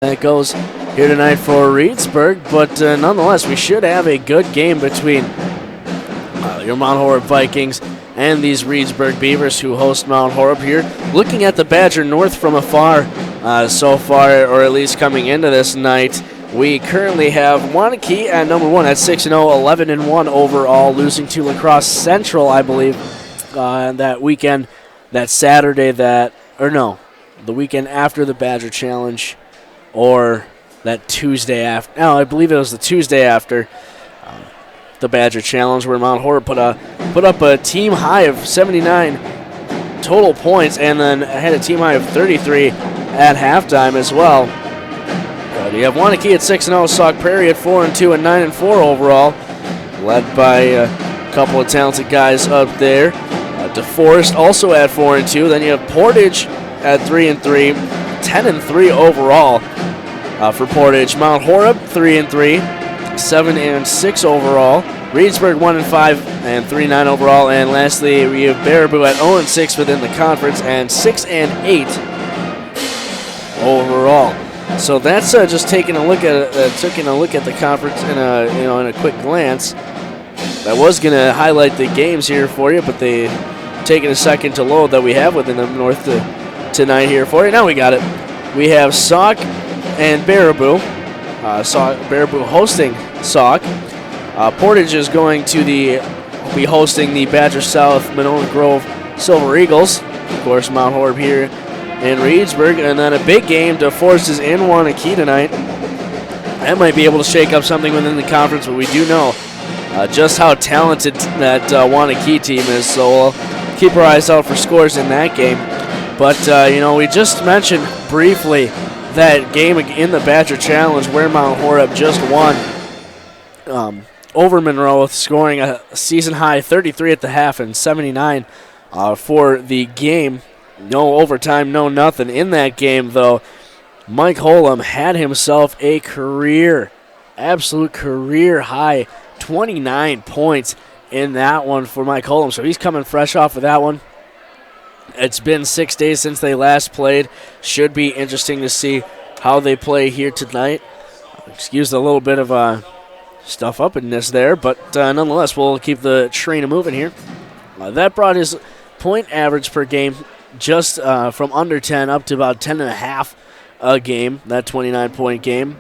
That goes here tonight for Reedsburg, but nonetheless, we should have a good game between your Mount Horeb Vikings and these Reedsburg Beavers who host Mount Horeb here. Looking at the Badger North from afar so far, or at least coming into this night, we currently have Wanakee at number 1 at 6-0, 11-1 overall, losing to La Crosse Central, I believe, that weekend, that Saturday, the weekend after the Badger Challenge. Or that Tuesday after. No, I believe it was the Tuesday after the Badger Challenge, where Mount Horeb put up a team high of 79 total points, and then had a team high of 33 at halftime as well. You have Wanakee at 6-0, Sauk Prairie at 4-2, and 9-4 overall, led by a couple of talented guys up there. DeForest also at 4-2. Then you have Portage at 3-3, 10-3 overall. For Portage, Mount Horeb 3-3, 7-6 overall. Reedsburg 1-5 and 3-9 overall, and lastly we have Baraboo at 0-6 within the conference and 6-8 overall. So that's just taking a look at the conference in a quick glance. I was gonna highlight the games here for you, but they taking a second to load that we have within the North tonight here for you. Now we got it. We have Sauk and Baraboo. Baraboo hosting Sauk. Portage is going to be hosting the Badger South Monona Grove Silver Eagles. Of course, Mount Horeb here in Reedsburg. And then a big game. DeForest is in Wanakee tonight. That might be able to shake up something within the conference, but we do know just how talented that Wanakee team is. So we'll keep our eyes out for scores in that game. But, we just mentioned briefly that game in the Badger Challenge where Mount Horeb just won over Monroe, scoring a season-high 33 at the half and 79 for the game. No overtime, no nothing. In that game, though, Mike Holum had himself a absolute career-high 29 points in that one for Mike Holum. So he's coming fresh off of that one. It's been 6 days since they last played. Should be interesting to see how they play here tonight. Excuse a little bit of stuff up in this there, but nonetheless, we'll keep the train moving here. That brought his point average per game just from under 10 up to about 10.5 a game, that 29-point game.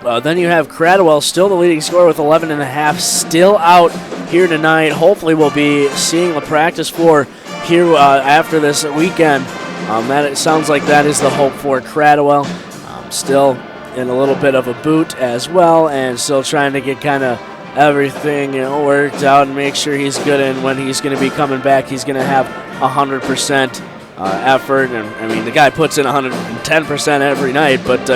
Then you have Cradwell, still the leading scorer with 11.5, still out here tonight. Hopefully we'll be seeing the practice floor here after this weekend. It sounds like that is the hope for Cradwell. Still in a little bit of a boot as well, and still trying to get kind of everything worked out and make sure he's good. And when he's going to be coming back, he's going to have 100% effort. And I mean, the guy puts in 110% every night. But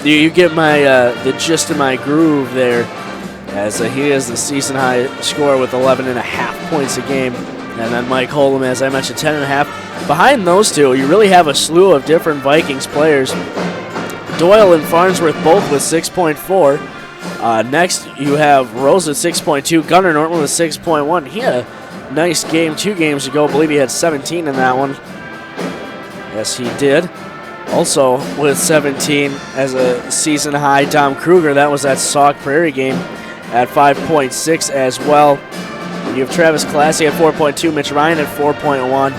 you get the gist of my groove there, as he is the season high scorer with 11.5 points a game. And then Mike Holum, as I mentioned, 10.5. Behind those two, you really have a slew of different Vikings players. Doyle and Farnsworth both with 6.4. Next, you have Rose with 6.2. Gunnar Norton with 6.1. He had a nice game 2 games ago. I believe he had 17 in that one. Yes, he did. Also with 17 as a season high, Tom Kruger. That was that Sauk Prairie game at 5.6 as well. You have Travis Classy at 4.2, Mitch Ryan at 4.1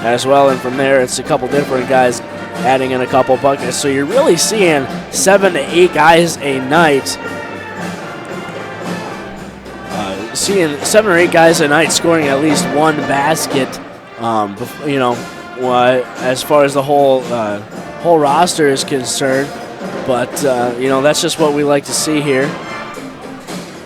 as well, and from there it's a couple different guys adding in a couple buckets. So you're really seeing 7 to 8 guys a night. Seeing 7 or 8 guys a night scoring at least one basket. As far as the whole roster is concerned, but that's just what we like to see here.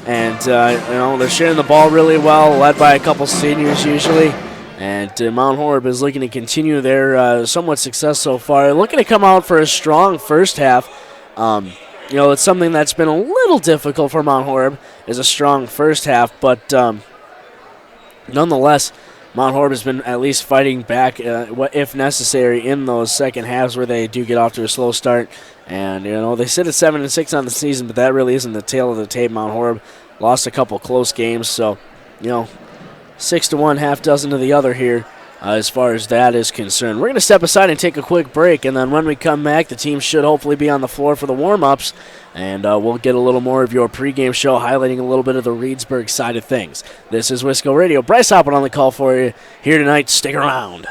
And, they're sharing the ball really well, led by a couple seniors usually. And Mount Horeb is looking to continue their somewhat success so far. Looking to come out for a strong first half. It's something that's been a little difficult for Mount Horeb, is a strong first half. But nonetheless, Mount Horeb has been at least fighting back, if necessary, in those second halves where they do get off to a slow start. And, they sit at 7-6 on the season, but that really isn't the tail of the tape. Mount Horeb lost a couple close games, so, 6 to 1, half dozen to the other here as far as that is concerned. We're going to step aside and take a quick break, and then when we come back, the team should hopefully be on the floor for the warm-ups, and we'll get a little more of your pregame show highlighting a little bit of the Reedsburg side of things. This is Wisco Radio. Bryce Hoppin on the call for you here tonight. Stick around.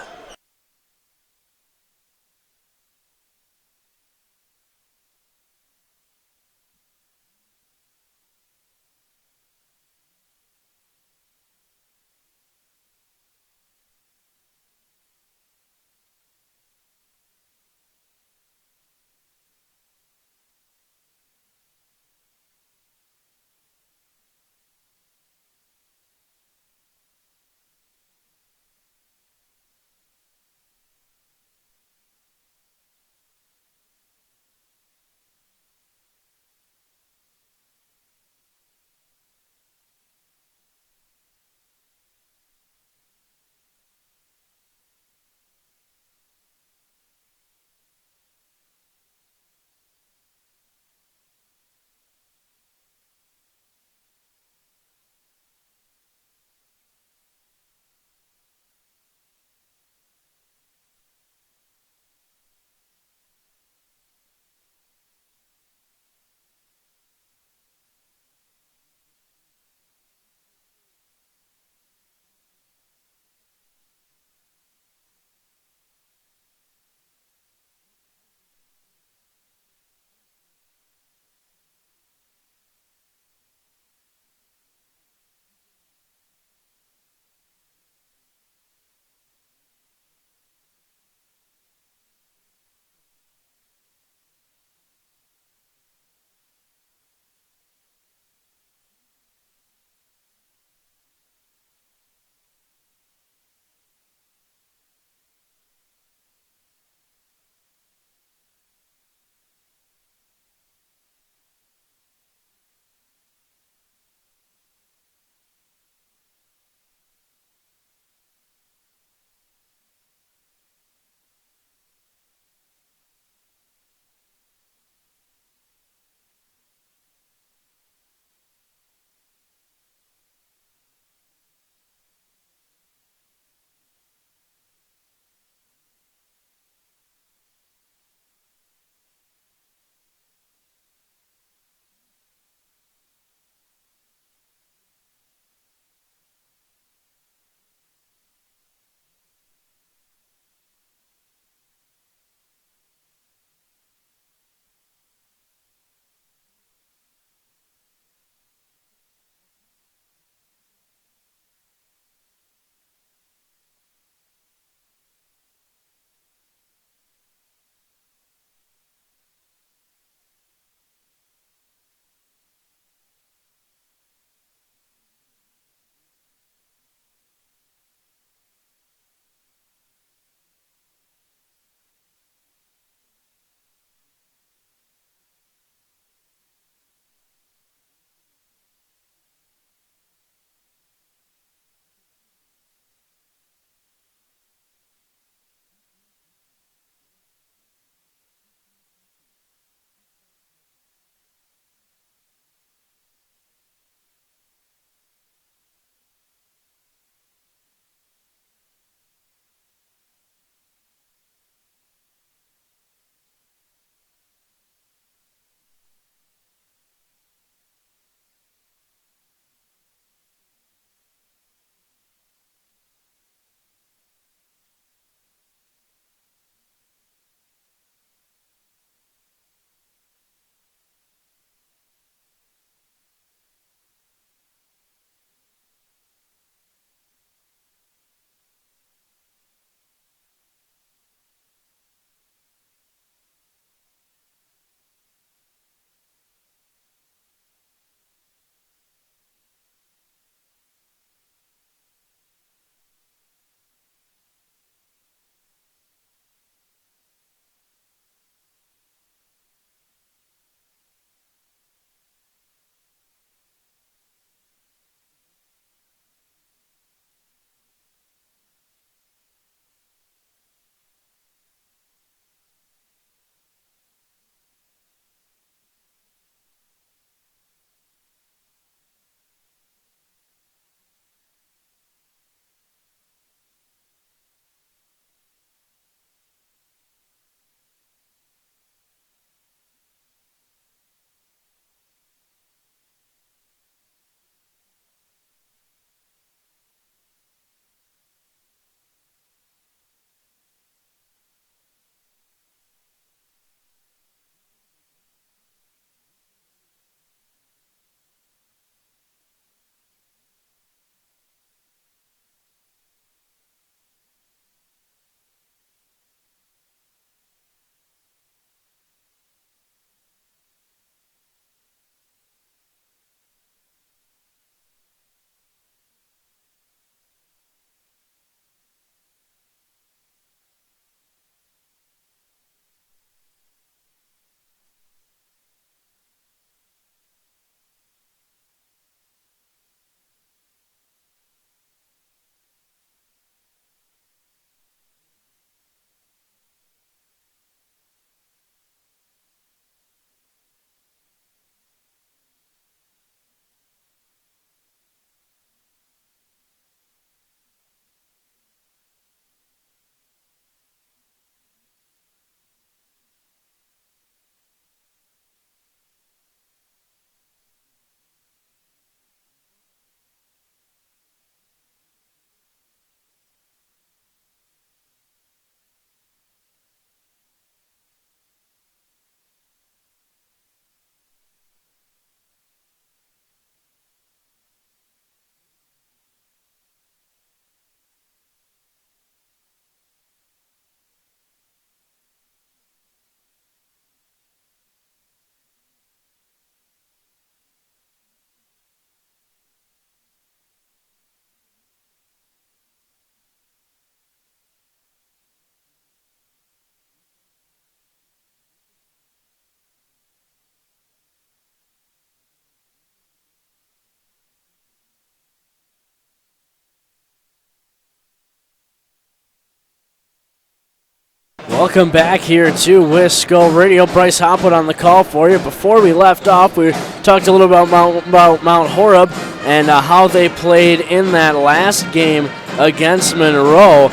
Welcome back here to Wisco Radio. Bryce Hopwood on the call for you. Before we left off, we talked a little about Mount Horeb and how they played in that last game against Monroe,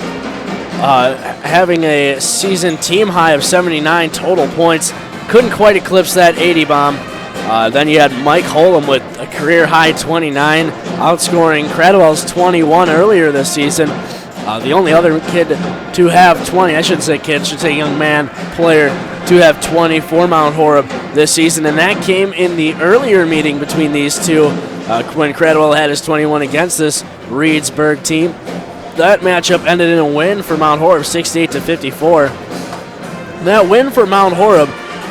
having a season team high of 79 total points. Couldn't quite eclipse that 80 bomb. Then you had Mike Holem with a career high 29, outscoring Cradwell's 21 earlier this season. The only other kid to have 20, I shouldn't say kid, I should say young man, player, to have 20 for Mount Horeb this season. And that came in the earlier meeting between these two when Cradwell had his 21 against this Reedsburg team. That matchup ended in a win for Mount Horeb, 68-54. That win for Mount Horeb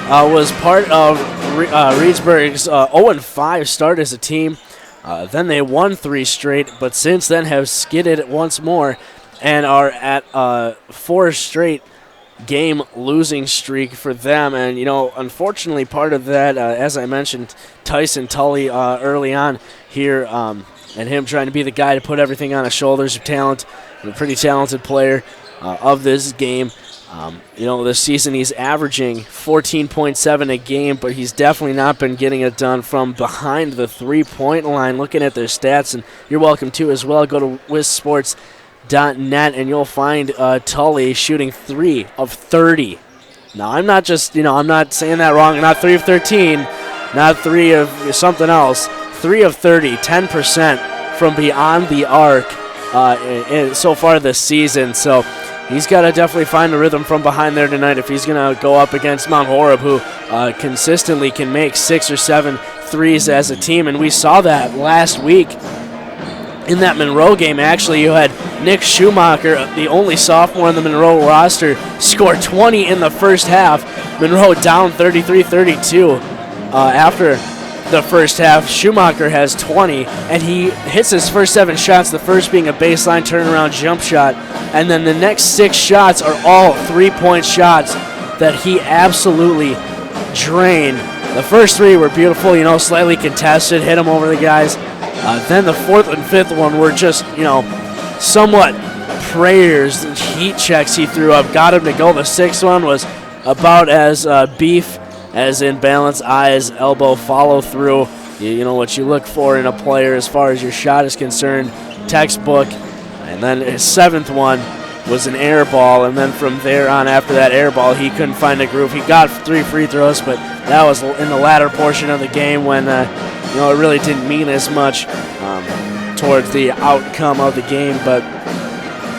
was part of Reedsburg's 0-5 start as a team. Then they won 3 straight, but since then have skidded once more and are at a 4 straight game losing streak for them. And, you know, unfortunately part of that, as I mentioned, Tyson Tully early on here, and him trying to be the guy to put everything on his shoulders of talent, and a pretty talented player of this game. You know, this season he's averaging 14.7 a game, but he's definitely not been getting it done from behind the three-point line. Looking at their stats, and you're welcome to as well, go to wissports.net and you'll find Tully shooting 3 of 30. Now, I'm not just, you know, I'm not saying that wrong. Not 3 of 13, not 3 of something else. 3 of 30, 10% from beyond the arc so far this season. So he's got to definitely find a rhythm from behind there tonight if he's going to go up against Mount Horeb, who consistently can make 6 or 7 threes as a team. And we saw that last week in that Monroe game. Actually, you had Nick Schumacher, the only sophomore on the Monroe roster, score 20 in the first half. Monroe down 33-32 after the first half. Schumacher has 20, and he hits his first 7 shots, the first being a baseline turnaround jump shot, and then the next 6 shots are all three-point shots that he absolutely drained. The first 3 were beautiful, you know, slightly contested, hit him over the guys. Then the 4th and 5th one were just, you know, somewhat prayers, heat checks he threw up, got him to go. The 6th one was about as beef as in balance, eyes, elbow, follow through. You know what you look for in a player as far as your shot is concerned, textbook. And then his 7th one was an air ball, and then from there on after that air ball, he couldn't find a groove. He got 3 free throws, but that was in the latter portion of the game when you know, it really didn't mean as much towards the outcome of the game. But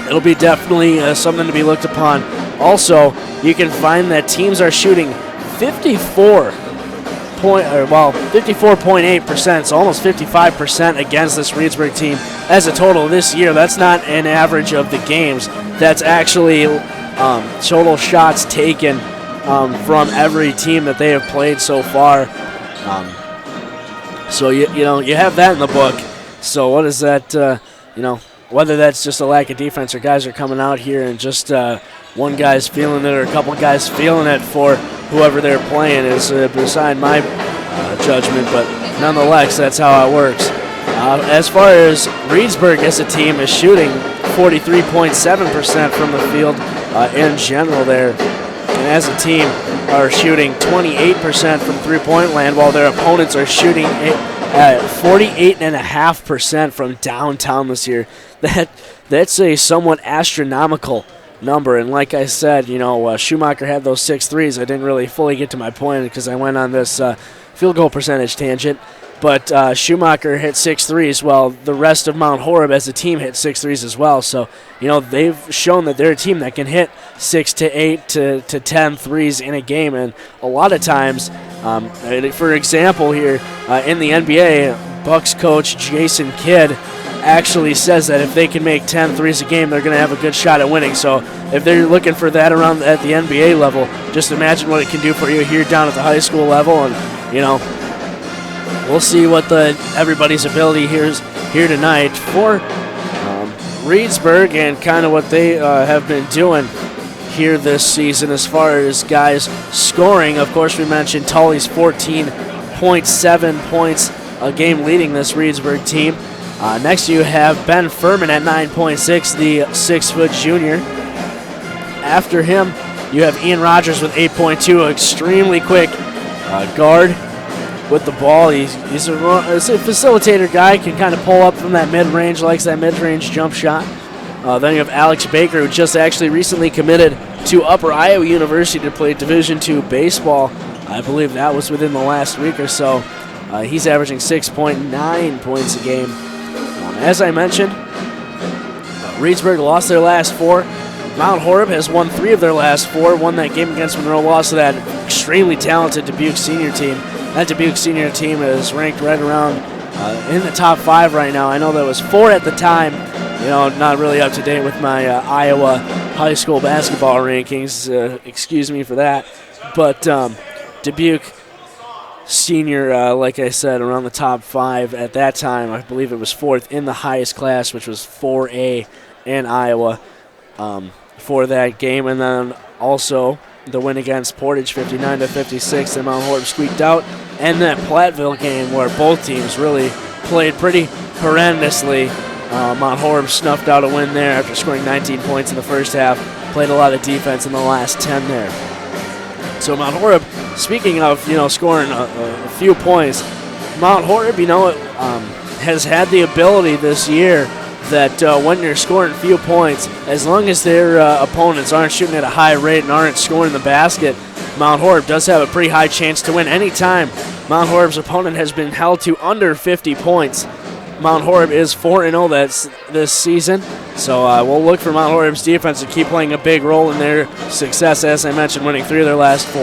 it'll be definitely something to be looked upon. Also, you can find that teams are shooting 54.8%, so almost 55% against this Reedsburg team as a total this year. That's not an average of the games. That's actually total shots taken from every team that they have played so far. So you know, you have that in the book. So what is that? You know, whether that's just a lack of defense or guys are coming out here and just one guy's feeling it or a couple guys feeling it for whoever they're playing is beside my judgment, but nonetheless, that's how it works. As far as Reedsburg as a team is shooting 43.7% from the field in general there, and as a team are shooting 28% from three-point land, while their opponents are shooting at 48.5% from downtown this year. That's a somewhat astronomical number, and like I said, you know, Schumacher had those 6 threes. I didn't really fully get to my point because I went on this field goal percentage tangent, but Schumacher hit 6 threes while the rest of Mount Horeb as a team hit 6 threes as well. So, you know, they've shown that they're a team that can hit 6 to 8 to 10 threes in a game, and a lot of times, for example here in the NBA, Bucks coach Jason Kidd actually says that if they can make 10 threes a game, they're going to have a good shot at winning. So if they're looking for that around at the NBA level, just imagine what it can do for you here down at the high school level. And, you know, we'll see what everybody's ability here tonight for Reedsburg and kind of what they have been doing here this season as far as guys scoring. Of course, we mentioned Tully's 14.7 points a game leading this Reedsburg team. Next you have Ben Furman at 9.6, the 6-foot junior. After him, You have Ian Rogers with 8.2, extremely quick guard with the ball. He's a facilitator guy, can kind of pull up from that mid-range, likes that mid-range jump shot. Then you have Alex Baker, who just actually recently committed to Upper Iowa University to play Division II baseball. I believe that was within the last week or so. He's averaging 6.9 points a game. As I mentioned, Reedsburg lost their last 4. Mount Horeb has won 3 of their last 4, won that game against Monroe, lost to that extremely talented Dubuque senior team. That Dubuque senior team is ranked right around in the top 5 right now. I know that was 4 at the time. Not really up to date with my Iowa high school basketball rankings. Excuse me for that. But Dubuque senior, like I said, around the top 5 at that time. I believe it was 4th in the highest class, which was 4A in Iowa for that game. And then also the win against Portage, 59-56, that Mount Horeb squeaked out. And that Platteville game where both teams really played pretty horrendously. Mount Horeb snuffed out a win there after scoring 19 points in the first half. Played a lot of defense in the last 10 there. So Mount Horeb, speaking of scoring a few points, Mount Horeb has had the ability this year that when you're scoring a few points, as long as their opponents aren't shooting at a high rate and aren't scoring the basket, Mount Horeb does have a pretty high chance to win. Anytime Mount Horeb's opponent has been held to under 50 points, Mount Horeb is 4-0 this season. So we'll look for Mount Horeb's defense to keep playing a big role in their success, as I mentioned, winning 3 of their last 4.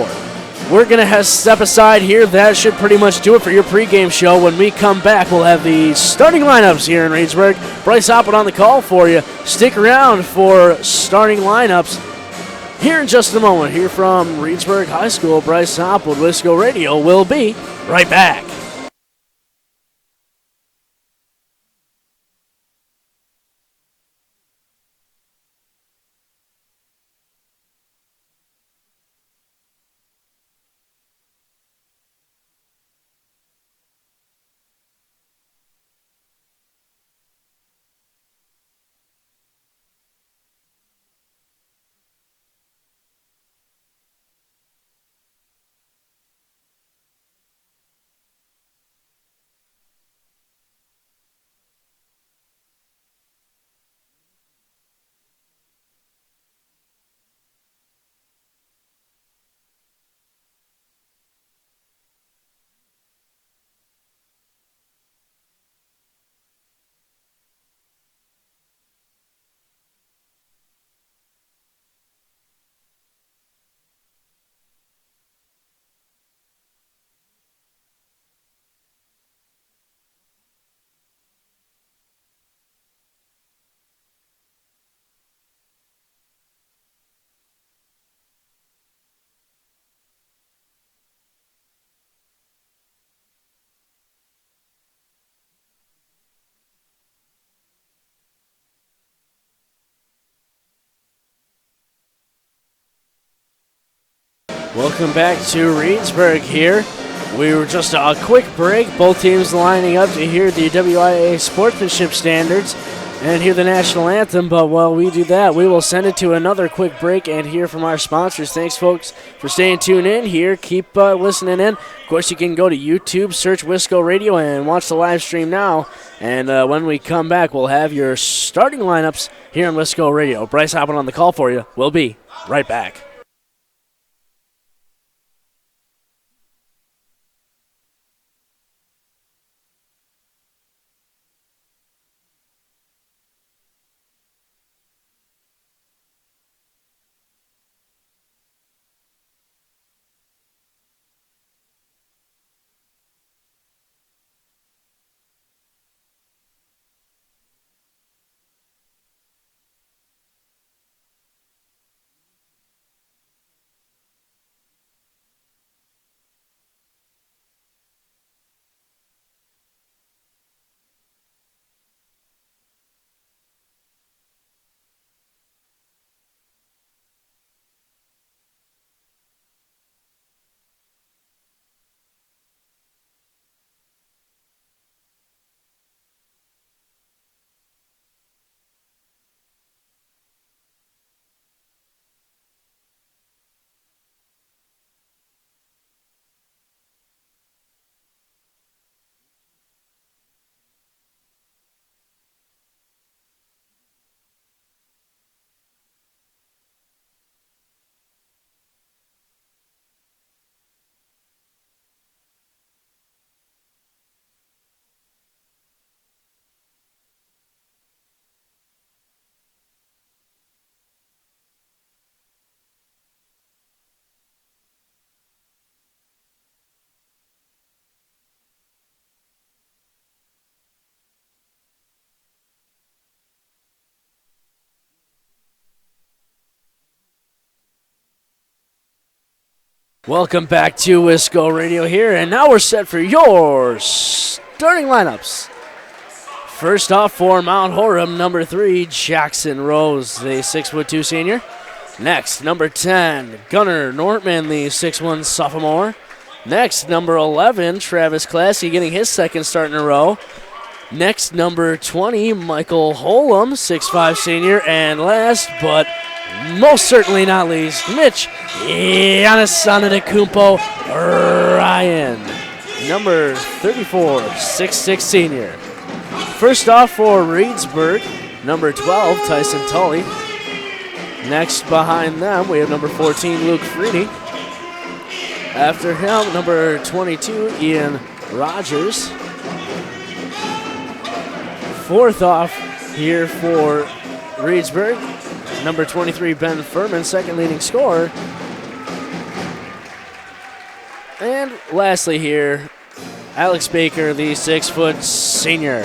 We're going to step aside here. That should pretty much do it for your pregame show. When we come back, we'll have the starting lineups here in Reedsburg. Bryce Hoppin on the call for you. Stick around for starting lineups here in just a moment. Here from Reedsburg High School, Bryce Hopp with Wisco Radio. We'll be right back. Welcome back to Reedsburg here. We were just a quick break. Both teams lining up to hear the WIA sportsmanship standards and hear the national anthem. But while we do that, we will send it to another quick break and hear from our sponsors. Thanks, folks, for staying tuned in here. Keep listening in. Of course, you can go to YouTube, search Wisco Radio, and watch the live stream now. And when we come back, we'll have your starting lineups here on Wisco Radio. Bryce Hoppin on the call for you. We'll be right back. Welcome back to Wisco Radio here, and now we're set for your starting lineups. First off for Mount Horeb, number 3, Jackson Rose, the 6'2" senior. Next, number 10, Gunnar Nortman, the 6'1" sophomore. Next, number 11, Travis Classy, getting his second start in a row. Next, number 20, Michael Holum, 6'5" senior. And last, but most certainly not least, Mitch Yannisanadakumpo Ryan, number 34, 6'6" senior. First off for Reedsburg, number 12, Tyson Tully. Next behind them, we have number 14, Luke Freedy. After him, number 22, Ian Rogers. Fourth off here for Reedsburg, number 23, Ben Furman, second leading scorer. And lastly here, Alex Baker, the 6' senior.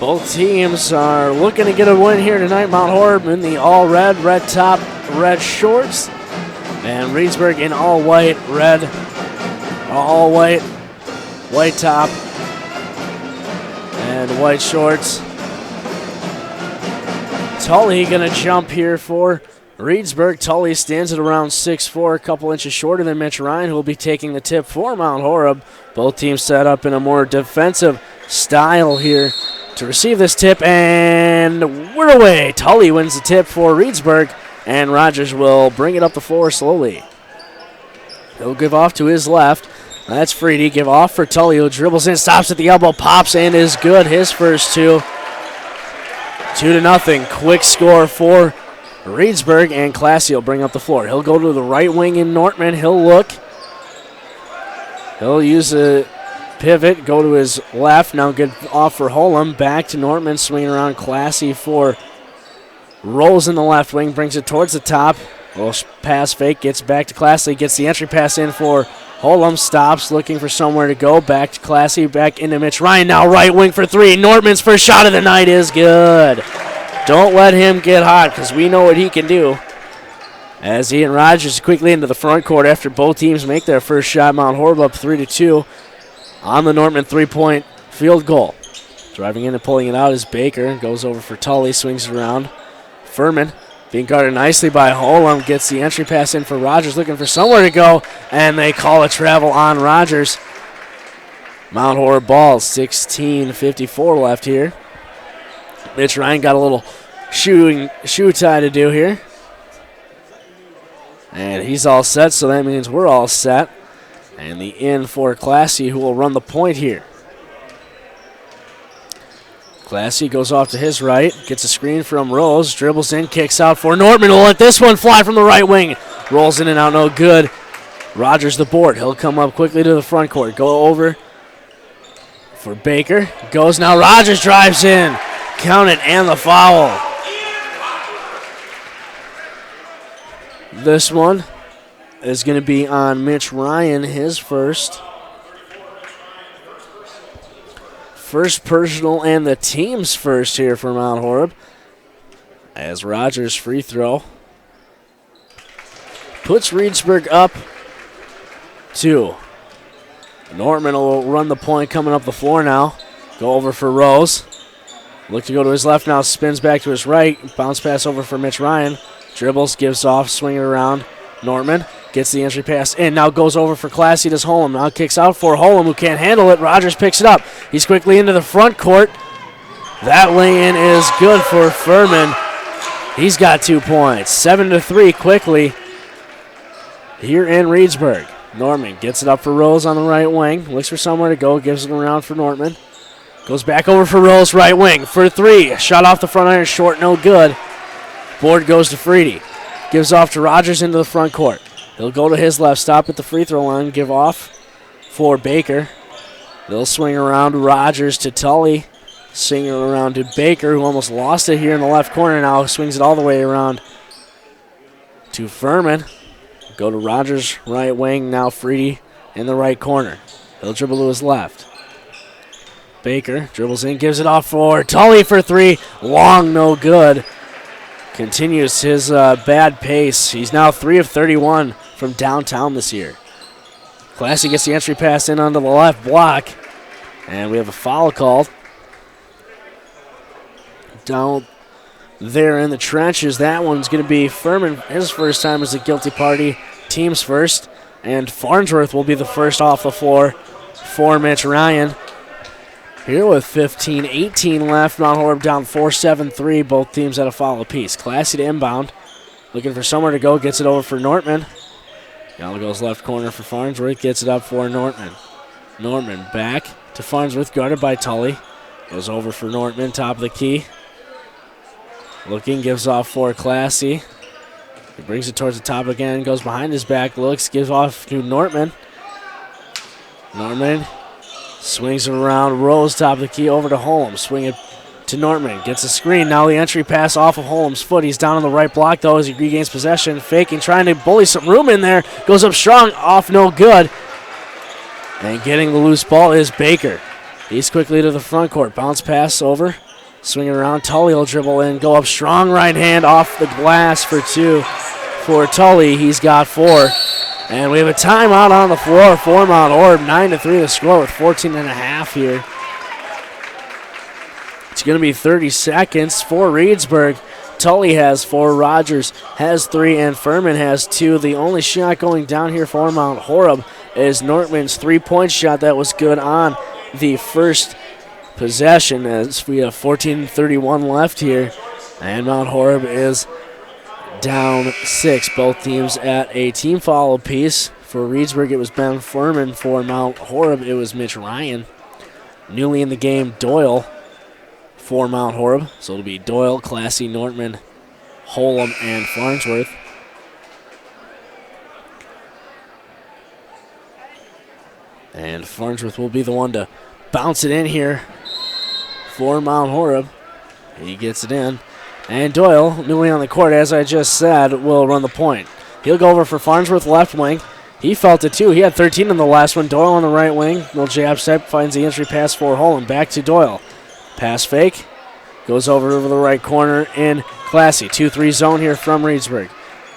Both teams are looking to get a win here tonight. Mount Horeb in the all red, red top, red shorts. And Reedsburg in all white, red, all white, white top, and white shorts. Tully gonna jump here for Reedsburg. Tully stands at around 6'4", a couple inches shorter than Mitch Ryan, who will be taking the tip for Mount Horeb. Both teams set up in a more defensive style here to receive this tip, and we're away. Tully wins the tip for Reedsburg, and Rogers will bring it up the floor slowly. He'll give off to his left. That's Freedy. Give off for Tully, who dribbles in, stops at the elbow, pops, and is good. His first two. 2-0. Quick score for Reedsburg, and Classy will bring up the floor. He'll go to the right wing in Nortman. He'll look. He'll use a pivot, go to his left. Now good off for Holum. Back to Nortman, swinging around. Classy for Rolls in the left wing, brings it towards the top. Little pass fake, gets back to Classy, gets the entry pass in for Holum, stops, looking for somewhere to go. Back to Classy, back into Mitch Ryan, now right wing for 3. Nortman's first shot of the night is good. Don't let him get hot, because we know what he can do. As Ian Rogers quickly into the front court after both teams make their first shot. Mount Horeb up 3-2 on the Nortman three-point field goal. Driving in and pulling it out is Baker. Goes over for Tully, swings it around. Furman being guarded nicely by Holum, gets the entry pass in for Rogers, looking for somewhere to go, and they call a travel on Rogers. Mount Horeb ball, 16:54 left here. Mitch Ryan got a little shoe tie to do here. And he's all set, so that means we're all set. And the in for Classy, who will run the point here. Classy goes off to his right, gets a screen from Rose, dribbles in, kicks out for Nortman. Will let this one fly from the right wing. Rolls in and out, no good. Rogers the board. He'll come up quickly to the front court. Go over for Baker. Goes now. Rogers drives in. Count it, and the foul. This one is going to be on Mitch Ryan, his first. First personal and the team's first here for Mount Horeb. As Rogers' free throw puts Reedsburg up 2. Nortman will run the point coming up the floor now. Go over for Rose. Look to go to his left now, spins back to his right. Bounce pass over for Mitch Ryan. Dribbles, gives off, swinging around. Nortman gets the entry pass in, now goes over for Classy, does Holum. Now kicks out for Holum, who can't handle it. Rogers picks it up. He's quickly into the front court. That lay-in is good for Furman. He's got 2 points. 7-3 quickly here in Reedsburg. Norman gets it up for Rose on the right wing. Looks for somewhere to go, gives it around for Nortman. Goes back over for Rose, right wing for 3. Shot off the front iron, short, no good. Board goes to Freedy. Gives off to Rogers into the front court. He'll go to his left, stop at the free throw line, give off for Baker. They'll swing around Rogers to Tully. Swinging around to Baker, who almost lost it here in the left corner now. Swings it all the way around to Furman. Go to Rogers, right wing, now Freedy in the right corner. He'll dribble to his left. Baker dribbles in, gives it off for Tully for 3. Long, no good. Continues his bad pace. He's now 3 of 31 from downtown this year. Classy gets the entry pass in onto the left block. And we have a foul called. Down there in the trenches, that one's going to be Furman. His first time as a guilty party. Team's first. And Farnsworth will be the first off the floor for Mitch Ryan. Here with 15-18 left. Mount Horeb down 4-7-3. Both teams had a foul apiece. Classy to inbound. Looking for somewhere to go. Gets it over for Nortman. Now goes left corner for Farnsworth. Gets it up for Nortman. Nortman back to Farnsworth. Guarded by Tully. Goes over for Nortman. Top of the key. Looking. Gives off for Classy. He brings it towards the top again. Goes behind his back. Looks. Gives off to Nortman. Nortman swings it around. Rose top of the key over to Holm. Swing it to Nortman. Gets a screen. Now the entry pass off of Holm's foot. He's down on the right block, though, as he regains possession. Faking, trying to bully some room in there. Goes up strong. Off, no good. And getting the loose ball is Baker. He's quickly to the front court. Bounce pass over. Swinging around. Tully will dribble in. Go up strong. Right hand off the glass for two for Tully. He's got four. And we have a timeout on the floor for Mount Horeb. 9-3 the score with 14.5 here. It's going to be 30 seconds for Reedsburg. Tully has 4, Rogers has 3, and Furman has 2. The only shot going down here for Mount Horeb is Nortman's three-point shot that was good on the first possession, as we have 14:31 left here. And Mount Horeb is down 6. Both teams at a team foul apiece. For Reedsburg, it was Ben Furman. For Mount Horeb, it was Mitch Ryan. Newly in the game, Doyle for Mount Horeb. So it'll be Doyle, Classy, Nortman, Holm, and Farnsworth. And Farnsworth will be the one to bounce it in here for Mount Horeb. He gets it in. And Doyle, newly on the court, as I just said, will run the point. He'll go over for Farnsworth left wing. He felt it too. He had 13 in the last one. Doyle on the right wing. No jab step. Finds the entry pass for Holm. Back to Doyle. Pass fake. Goes over the right corner in Classy. 2-3 zone here from Reedsburg.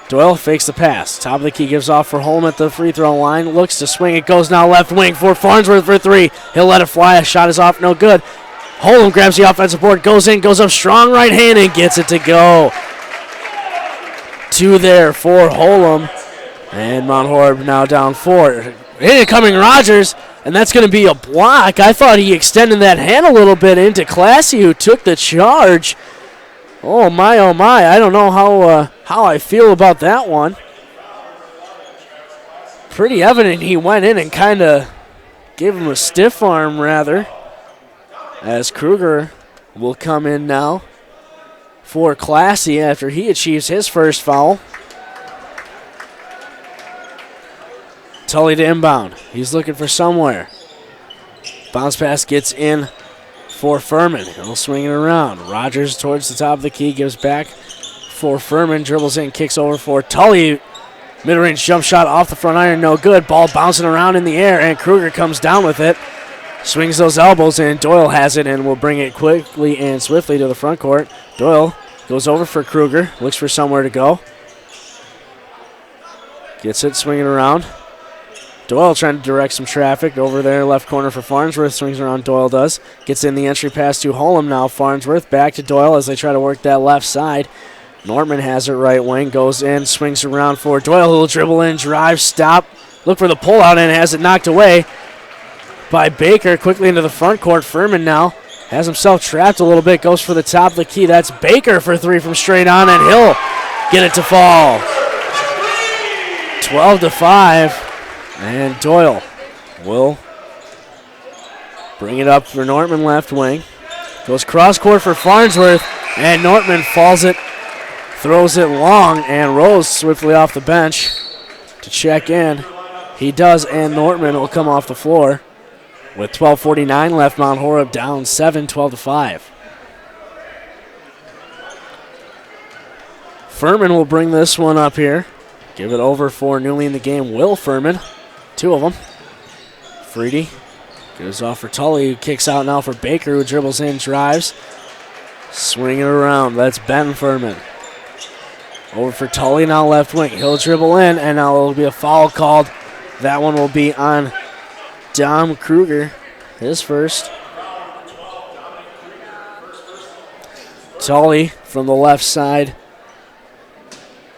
Doyle fakes the pass. Top of the key gives off for Holm at the free throw line. Looks to swing. It goes now left wing for Farnsworth for 3. He'll let it fly. A shot is off. No good. Holm grabs the offensive board. Goes in. Goes up strong right hand and gets it to go. 2 there for Holm. And Mount Horeb now down 4. Incoming Rogers. And that's going to be a block. I thought he extended that hand a little bit into Classy, who took the charge. Oh, my. I don't know how I feel about that one. Pretty evident he went in and kind of gave him a stiff arm, rather. As Kruger will come in now for Classy after he achieves his first foul. Tully to inbound. He's looking for somewhere. Bounce pass gets in for Furman. He'll swing it around. Rogers towards the top of the key. Gives back for Furman. Dribbles in. Kicks over for Tully. Mid-range jump shot off the front iron. No good. Ball bouncing around in the air. And Kruger comes down with it. Swings those elbows. And Doyle has it and will bring it quickly and swiftly to the front court. Doyle goes over for Kruger. Looks for somewhere to go. Gets it. Swinging around. Doyle trying to direct some traffic over there, left corner for Farnsworth. Swings around, Doyle does. Gets in the entry pass to Holm now. Farnsworth back to Doyle as they try to work that left side. Norman has it right wing, goes in, swings around for Doyle, who will dribble in, drive, stop. Look for the pullout and has it knocked away by Baker. Quickly into the front court. Furman now has himself trapped a little bit, goes for the top of the key. That's Baker for 3 from straight on, and he'll get it to fall. 12-5. And Doyle will bring it up for Nortman left wing. Goes cross court for Farnsworth, and Nortman falls it, throws it long, and Rose swiftly off the bench to check in. He does, and Nortman will come off the floor. With 12:49 left, Mount Horeb down 7, 12-5. Furman will bring this one up here. Give it over for newly in the game, Will Furman. 2 of them. Freedy goes off for Tully, who kicks out now for Baker, who dribbles in, drives. Swinging around. That's Ben Furman. Over for Tully, now left wing. He'll dribble in, and now there will be a foul called. That one will be on Dom Kruger, his first. Tully from the left side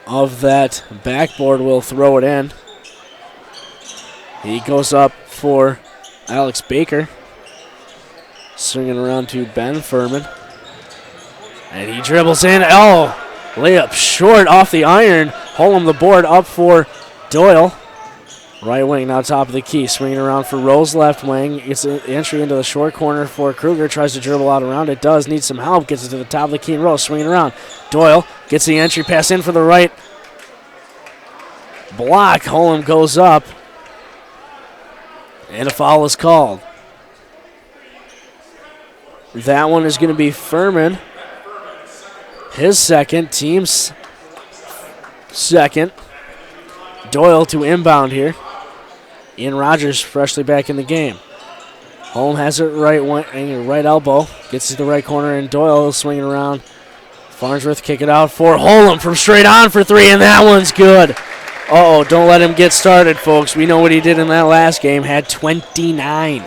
of that backboard will throw it in. He goes up for Alex Baker. Swinging around to Ben Furman. And he dribbles in. Oh, layup short off the iron. Holm the board up for Doyle. Right wing now top of the key. Swinging around for Rose left wing. Gets an entry into the short corner for Kruger. Tries to dribble out around it. Does. Needs some help. Gets it to the top of the key and Rose. Swinging around. Doyle gets the entry pass in for the right block. Holm goes up. And a foul is called. That one is going to be Furman. His second. Team's second. Doyle to inbound here. Ian Rogers freshly back in the game. Holm has it right elbow. Gets to the right corner, and Doyle swinging around. Farnsworth kick it out for Holm from straight on for three, and that one's good. Uh-oh, don't let him get started, folks. We know what he did in that last game. Had 29.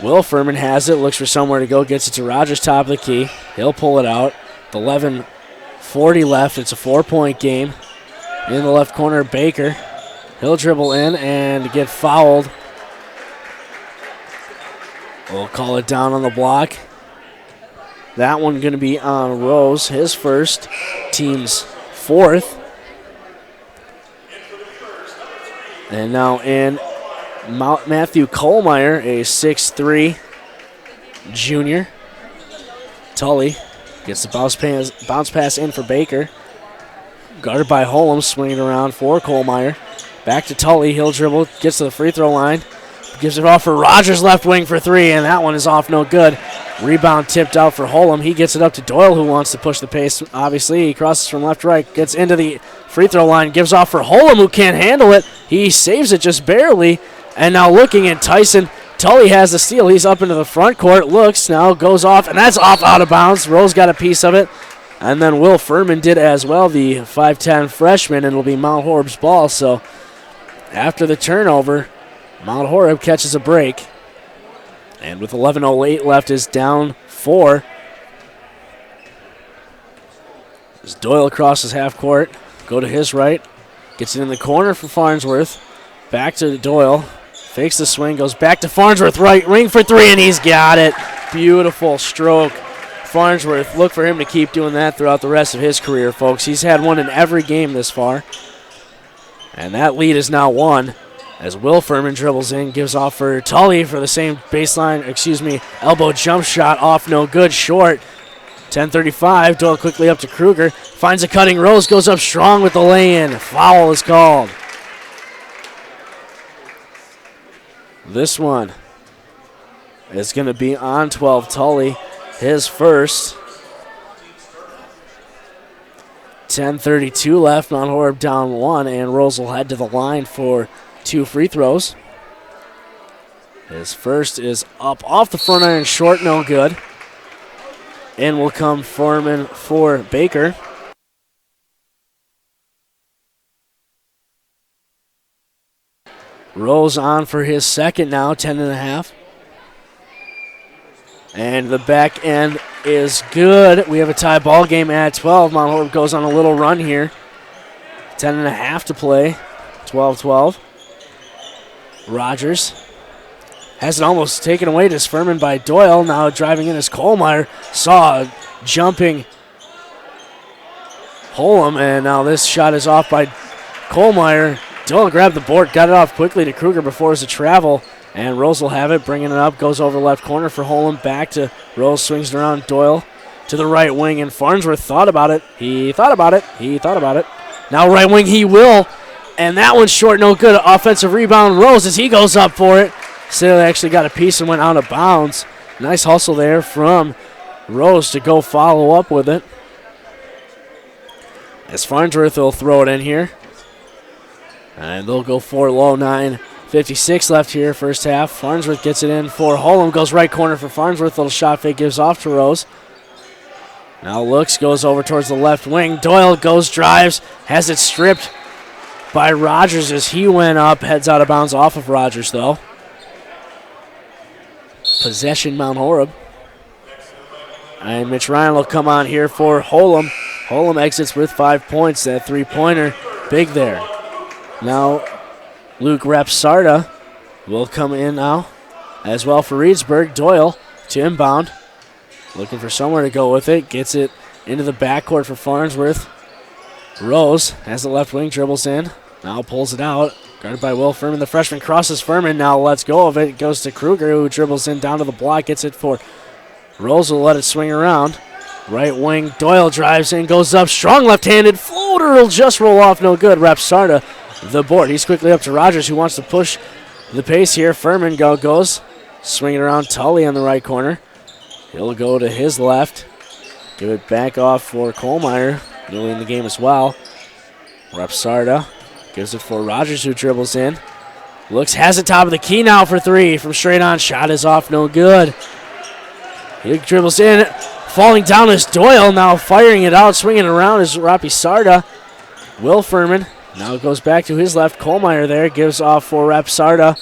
Will Furman has it. Looks for somewhere to go. Gets it to Rogers, top of the key. He'll pull it out. 11:40 left. It's a 4-point game. In the left corner, Baker. He'll dribble in and get fouled. We'll call it down on the block. That one going to be on Rose, his first, team's fourth. And now in Matthew Kohlmeyer, a 6'3" junior. Tully gets the bounce pass in for Baker. Guarded by Holm, swinging around for Kohlmeyer. Back to Tully, he'll dribble, gets to the free throw line. Gives it off for Rogers left wing for three, and that one is off no good. Rebound tipped out for Holm. He gets it up to Doyle, who wants to push the pace. Obviously, he crosses from left to right, gets into the free throw line, gives off for Holm, who can't handle it. He saves it just barely. And now looking at Tyson, Tully has the steal. He's up into the front court, looks, now goes off, and that's off out of bounds. Rose got a piece of it. And then Will Furman did as well, the 5'10" freshman, and it'll be Mount Horeb's ball. So after the turnover, Mount Horeb catches a break. And with 11:08 left is down 4. As Doyle crosses half court, go to his right. Gets it in the corner for Farnsworth. Back to Doyle. Fakes the swing, goes back to Farnsworth, right wing for three, and he's got it. Beautiful stroke. Farnsworth, look for him to keep doing that throughout the rest of his career, folks. He's had one in every game this far. And that lead is now 1 as Will Furman dribbles in, gives off for Tully for the same elbow jump shot off, no good, short. 10:35, Doyle quickly up to Kruger, finds a cutting Rose, goes up strong with the lay-in. Foul is called. This one is going to be on 12 Tully. His first. 10:32 left. Mount Horeb down 1, and Rose will head to the line for 2 free throws. His first is up off the front iron, short, no good. In will come Furman for Baker. Rose on for his second now, 10.5. And the back end is good. We have a tie ball game at 12. Mount Horeb goes on a little run here. 10.5 to play. 12-12. Rogers has it almost taken away to Furman by Doyle. Now driving in is Kohlmeyer. Saw a jumping Holm, and now this shot is off by Kohlmeyer. Doyle grabbed the board, got it off quickly to Kruger before his travel. And Rose will have it, bringing it up, goes over left corner for Holm, back to Rose, swings it around Doyle to the right wing, and Farnsworth thought about it. He thought about it. Now right wing he will, and that one's short, no good. Offensive rebound, Rose, as he goes up for it. Still actually got a piece and went out of bounds. Nice hustle there from Rose to go follow up with it. As Farnsworth will throw it in here. And they'll go for low 9:56 left here, first half. Farnsworth gets it in for Holm, goes right corner for Farnsworth. Little shot fake gives off to Rose. Now looks, goes over towards the left wing. Doyle goes, drives, has it stripped by Rogers as he went up. Heads out of bounds off of Rogers, though. Possession, Mount Horeb. And Mitch Ryan will come on here for Holem. Holem exits with 5 points. That three-pointer, big there. Now Luke Repsarda will come in now as well for Reedsburg. Doyle to inbound. Looking for somewhere to go with it. Gets it into the backcourt for Farnsworth. Rose has the left wing, dribbles in. Now pulls it out. Guarded by Will Furman. The freshman crosses Furman. Now lets go of it. It goes to Kruger, who dribbles in down to the block. Gets it for Rose. Will let it swing around. Right wing. Doyle drives in. Goes up. Strong left-handed. Floater will just roll off. No good. Repsarda the board. He's quickly up to Rogers, who wants to push the pace here. Furman goes. Swinging around. Tully on the right corner. He'll go to his left. Give it back off for Kohlmeyer. Nearly in the game as well. Repsarda gives it for Rogers, who dribbles in. Looks, has it top of the key now for three from straight on. Shot is off, no good. He dribbles in. Falling down is Doyle. Now firing it out, swinging around is Repsarda. Will Furman now goes back to his left. Kohlmeyer there gives off for Repsarda.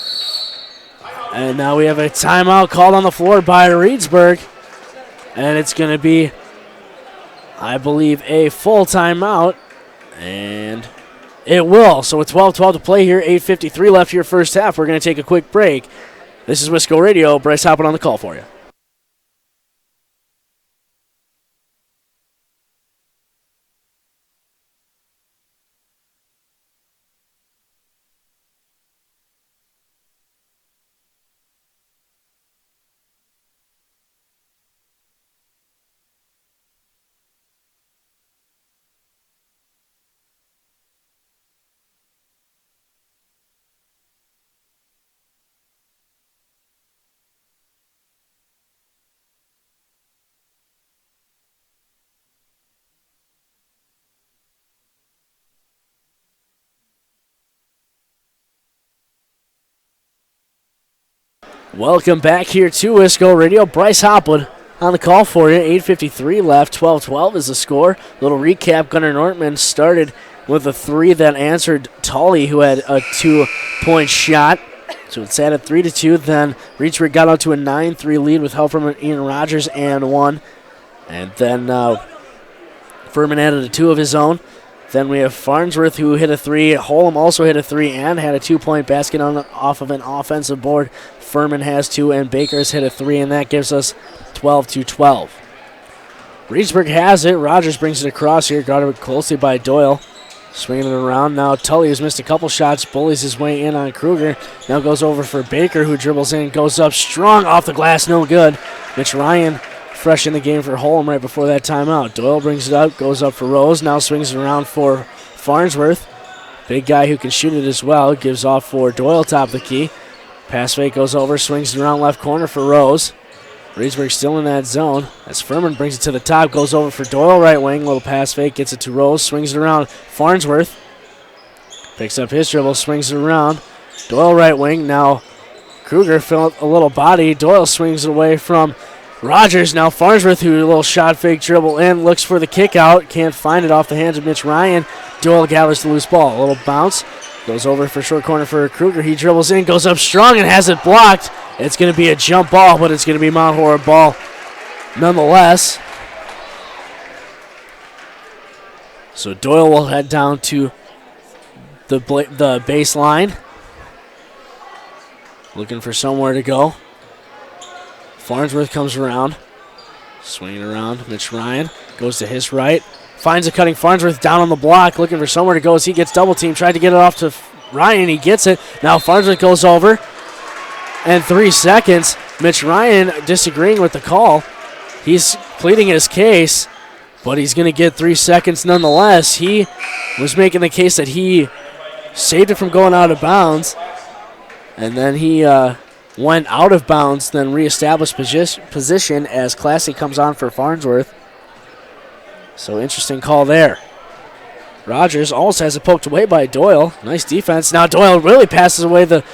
And now we have a timeout called on the floor by Reedsburg. And it's going to be, I believe, a full timeout. And it will. So with 12:12 to play here, 8:53 left here first half. We're going to take a quick break. This is Wisco Radio. Bryce Hoppin on the call for you. Welcome back here to Wisco Radio. Bryce Hopwood on the call for you. 8:53 left. 12-12 is the score. Little recap. Gunnar Nortman started with a three that answered Tully, who had a 2-point shot. So it's at a 3-2. Then Reedsburg got out to a 9-3 lead with help from Ian Rogers and one. And then Furman added a two of his own. Then we have Farnsworth, who hit a three. Holem also hit a three and had a 2-point basket off of an offensive board. Furman has two, and Baker's hit a three, and that gives us 12-12. Reedsburg has it. Rogers brings it across here, guarded closely by Doyle. Swinging it around. Now Tully has missed a couple shots, bullies his way in on Kruger. Now goes over for Baker, who dribbles in, goes up strong off the glass, no good. Mitch Ryan fresh in the game for Holm right before that timeout. Doyle brings it up, goes up for Rose, now swings it around for Farnsworth. Big guy who can shoot it as well. Gives off for Doyle, top of the key. Pass fake goes over, swings it around left corner for Rose. Reedsburg still in that zone as Furman brings it to the top, goes over for Doyle, right wing. Little pass fake, gets it to Rose, swings it around. Farnsworth picks up his dribble, swings it around. Doyle, right wing. Now Kruger felt a little body. Doyle swings it away from Rogers. Now Farnsworth, who a little shot fake dribble in, looks for the kick out. Can't find it off the hands of Mitch Ryan. Doyle gathers the loose ball. A little bounce. Goes over for short corner for Kruger. He dribbles in, goes up strong, and has it blocked. It's going to be a jump ball, but it's going to be Mount Horeb ball nonetheless. So Doyle will head down to the baseline. Looking for somewhere to go. Farnsworth comes around. Swinging around. Mitch Ryan goes to his right. Finds a cutting Farnsworth down on the block, looking for somewhere to go as he gets double teamed. Tried to get it off to Ryan. He gets it. Now Farnsworth goes over. And 3 seconds. Mitch Ryan disagreeing with the call. He's pleading his case, but he's going to get 3 seconds nonetheless. He was making the case that he saved it from going out of bounds. And then he went out of bounds, then reestablished position as Classy comes on for Farnsworth. So interesting call there. Rogers also has it poked away by Doyle. Nice defense. Now Doyle really passes away the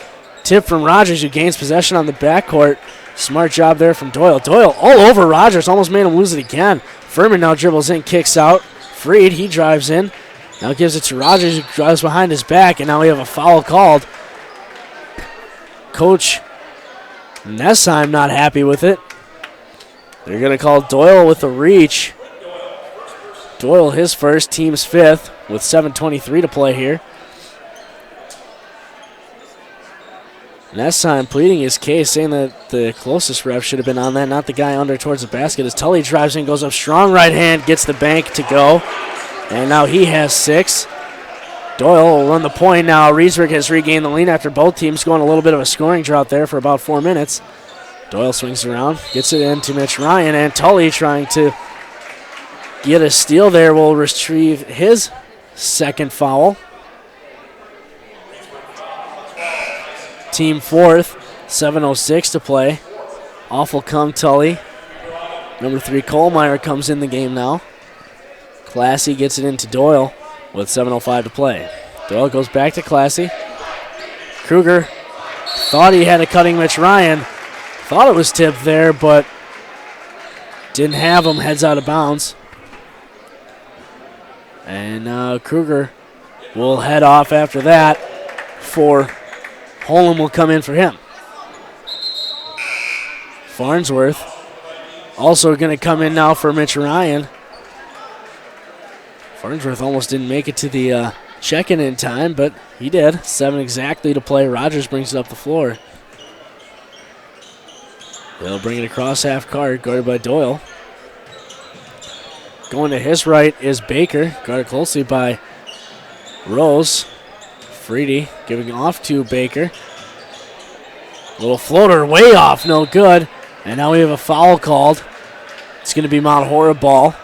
tip from Rogers, who gains possession on the backcourt. Smart job there from Doyle. Doyle all over Rogers, almost made him lose it again. Furman now dribbles in, kicks out. Freed, he drives in. Now gives it to Rogers, who drives behind his back, and now we have a foul called. Coach Nessheim not happy with it. They're going to call Doyle with a reach. Doyle his first, team's fifth, with 7:23 to play here. Nessheim pleading his case, saying that the closest ref should have been on that, not the guy under towards the basket. As Tully drives in, goes up strong right hand, gets the bank to go. And now he has 6. Doyle will run the point now. Reedsburg has regained the lead after both teams going a little bit of a scoring drought there for about 4 minutes. Doyle swings around, gets it into Mitch Ryan, and Tully trying to get a steal there will retrieve his second foul. Team fourth, 7:06 to play. Off will come Tully. Number 3, Kohlmeyer comes in the game now. Classy gets it into Doyle with 7:05 to play. Doyle goes back to Classy. Kruger thought he had a cutting Mitch Ryan. Thought it was tipped there, but didn't have him. Heads out of bounds. And Kruger will head off after that for Holm will come in for him. Farnsworth also going to come in now for Mitch Ryan. Farnsworth almost didn't make it to the check-in in time, but he did. 7 exactly to play. Rogers brings it up the floor. They'll bring it across half court, guarded by Doyle. Going to his right is Baker, guarded closely by Rose. Freedy giving off to Baker. Little floater way off, no good. And now we have a foul called. It's going to be Mount Horeb ball.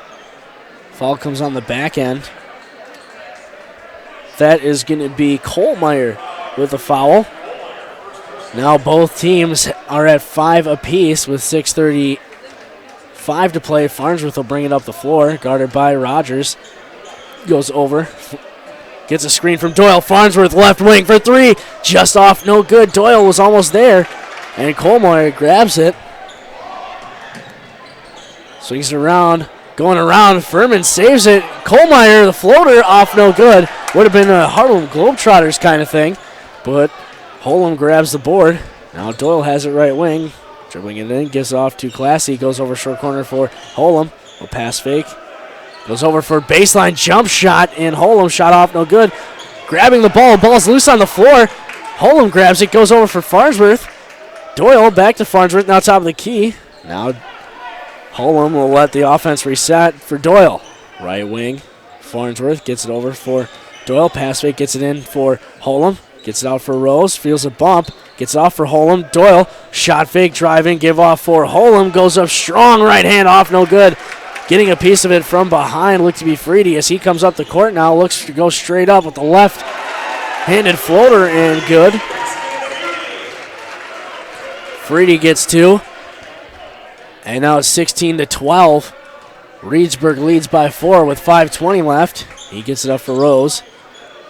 Foul comes on the back end. That is going to be Kohlmeyer with a foul. Now both teams are at 5 apiece with 6:35 to play. Farnsworth will bring it up the floor, guarded by Rogers. Goes over. Gets a screen from Doyle. Farnsworth left wing for 3. Just off, no good. Doyle was almost there. And Kohlmeyer grabs it. Swings it around. Going around. Furman saves it. Kohlmeyer, the floater, off, no good. Would have been a Harlem Globetrotters kind of thing. But Holm grabs the board. Now Doyle has it right wing. Dribbling it in. Gives off to Classy. Goes over short corner for Holm. A pass fake. Goes over for baseline jump shot, and Holm shot off, no good. Grabbing the ball, ball's loose on the floor. Holm grabs it, goes over for Farnsworth. Doyle back to Farnsworth, now top of the key. Now Holm will let the offense reset for Doyle. Right wing, Farnsworth gets it over for Doyle. Pass fake, gets it in for Holm. Gets it out for Rose, feels a bump. Gets it off for Holm. Doyle, shot fake, driving, give off for Holm. Goes up strong, right hand off, no good. Getting a piece of it from behind, looked to be Freedy as he comes up the court now, looks to go straight up with the left-handed floater, and good. Freedy gets 2. And now it's 16-12. Reedsburg leads by 4 with 5:20 left. He gets it up for Rose.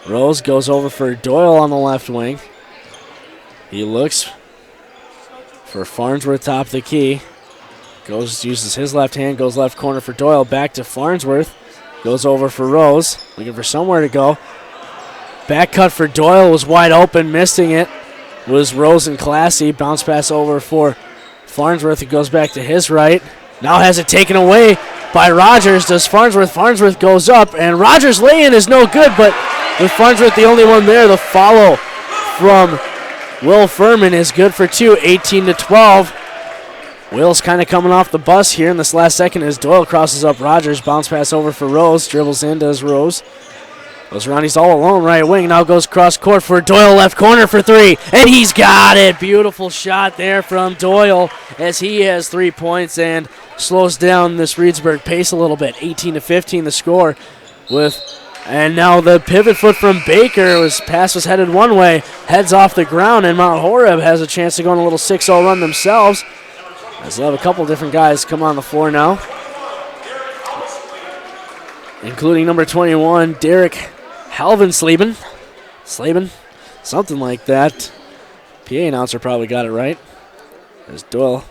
Rose goes over for Doyle on the left wing. He looks for Farnsworth top of the key. Uses his left hand, goes left corner for Doyle, back to Farnsworth. Goes over for Rose, looking for somewhere to go. Back cut for Doyle was wide open, missing it. Was Rose and Classy. Bounce pass over for Farnsworth. He goes back to his right. Now has it taken away by Rogers. Does Farnsworth? Farnsworth goes up, and Rogers' lay-in is no good, but with Farnsworth the only one there, the follow from Will Furman is good for 2, 18-12. Will's kind of coming off the bus here in this last second as Doyle crosses up Rogers. Bounce pass over for Rose. Dribbles in, does Rose. Goes around, he's all alone, right wing. Now goes cross court for Doyle, left corner for 3. And he's got it. Beautiful shot there from Doyle as he has 3 points and slows down this Reedsburg pace a little bit. 18-15 the score and now the pivot foot from Baker. Pass was headed one way. Heads off the ground, and Mount Horeb has a chance to go on a little 6-0 run themselves. As they'll have a couple different guys come on the floor now, including number 21, Derek Halvensleben. Something like that. PA announcer probably got it right. As Doyle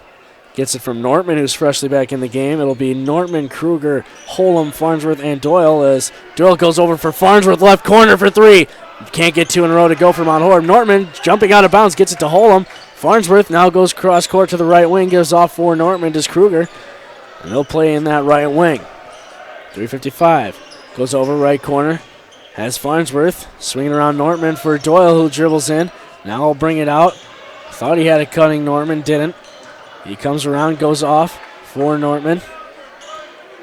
Gets it from Nortman, who's freshly back in the game. It'll be Nortman, Kruger, Holem, Farnsworth, and Doyle as Doyle goes over for Farnsworth, left corner for three. Can't get two in a row to go for Mount Horeb. Nortman jumping out of bounds, gets it to Holem. Farnsworth now goes cross court to the right wing, gives off for Nortman, does Kruger. And he'll play in that right wing. 3:55. Goes over right corner. Has Farnsworth swinging around Nortman for Doyle, who dribbles in. Now he'll bring it out. Thought he had it cutting, Nortman didn't. He comes around, goes off for Nortman.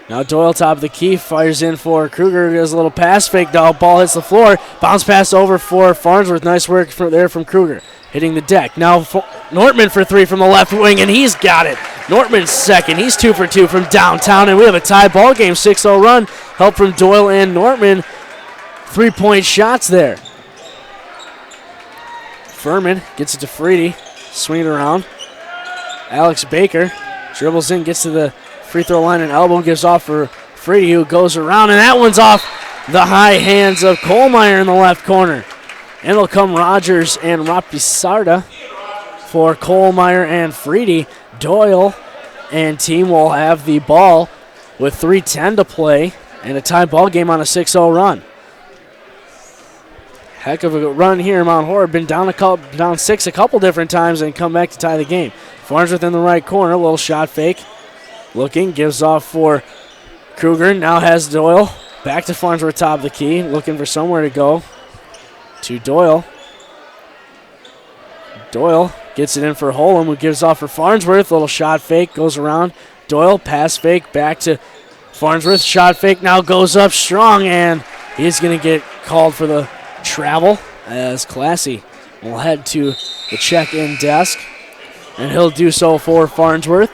Now Doyle top of the key, fires in for Kruger. Does a little pass fake, now ball hits the floor. Bounce pass over for Farnsworth. Nice work there from Kruger. Hitting the deck. Now Nortman for three from the left wing, and he's got it. Nortman's second. He's 2 for 2 from downtown, and we have a tie ball game. 6-0 run. Help from Doyle and Nortman. 3-point shots there. Furman gets it to Freedy. Swing it around. Alex Baker dribbles in, gets to the free throw line and elbow, gives off for Freedy, who goes around, and that one's off the high hands of Kohlmeyer in the left corner. And it'll come Rogers and Rapisarda for Kohlmeyer and Freedy. Doyle and team will have the ball with 3:10 to play and a tie ball game on a 6-0 run. Heck of a run here. Mount Horeb been down 6 a couple different times and come back to tie the game. Farnsworth in the right corner, little shot fake. Looking, gives off for Kruger. Now has Doyle. Back to Farnsworth, top of the key. Looking for somewhere to go. To Doyle. Doyle gets it in for Holem, who gives off for Farnsworth. Little shot fake, goes around. Doyle, pass fake, back to Farnsworth. Shot fake now goes up strong, and he's going to get called for the travel as Classy will head to the check-in desk, and he'll do so for Farnsworth.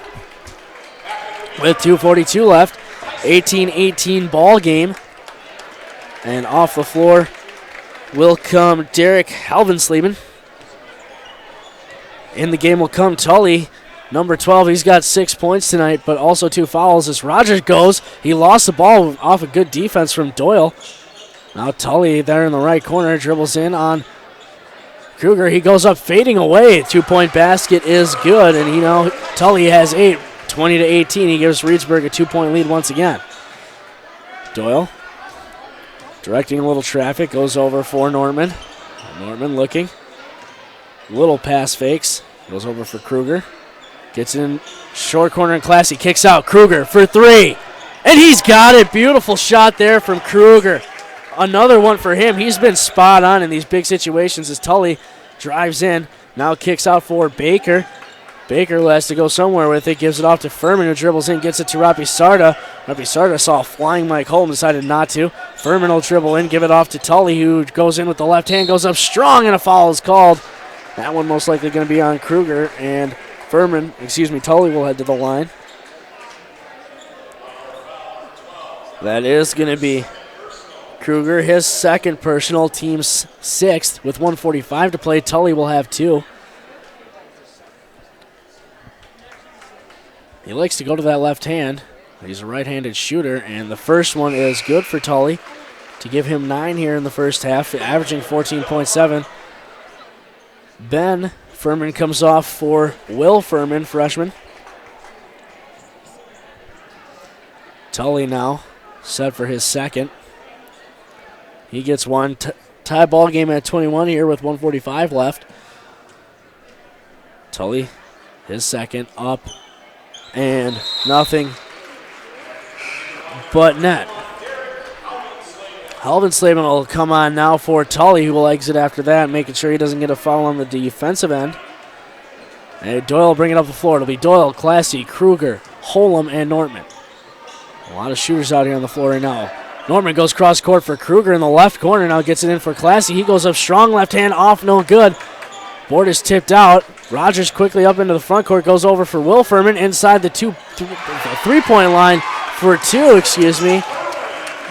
With 2:42 left, 18-18 ball game. And off the floor will come Derek Halvensleben. In the game will come Tully, number 12. He's got 6 points tonight, but also 2 fouls as Rogers goes. He lost the ball off a good defense from Doyle. Now Tully there in the right corner, dribbles in on Kruger. He goes up fading away. 2-point basket is good, and Tully has 8. 20-18. He gives Reedsburg a 2-point lead once again. Doyle directing a little traffic, goes over for Nortman. Nortman looking. Little pass fakes. Goes over for Kruger. Gets in short corner and Classy. Kicks out. Kruger for three. And he's got it. Beautiful shot there from Kruger. Another one for him. He's been spot on in these big situations as Tully drives in. Now kicks out for Baker. Baker has to go somewhere with it. Gives it off to Furman, who dribbles in. Gets it to Rapisarda. Rapisarda saw a flying Mike Holm. Decided not to. Furman will dribble in. Give it off to Tully, who goes in with the left hand. Goes up strong, and a foul is called. That one most likely going to be on Kruger. And Tully will head to the line. That is going to be Kruger, his second personal, team's 6th. With 1:45 to play, Tully will have 2. He likes to go to that left hand. He's a right-handed shooter, and the first one is good for Tully to give him 9 here in the first half, averaging 14.7. Ben Furman comes off for Will Furman, freshman. Tully now set for his second. He gets one. Tie ball game at 21 here with 1:45 left. Tully, his second, up. And nothing but net. Halvensleben will come on now for Tully, who will exit after that, making sure he doesn't get a foul on the defensive end. And Doyle will bring it up the floor. It'll be Doyle, Classy, Kruger, Holem, and Nortman. A lot of shooters out here on the floor right now. Nortman goes cross court for Kruger in the left corner. Now gets it in for Classy. He goes up strong, left hand off, no good. Board is tipped out. Rogers quickly up into the front court, goes over for Will Furman inside the 3-point line for 2,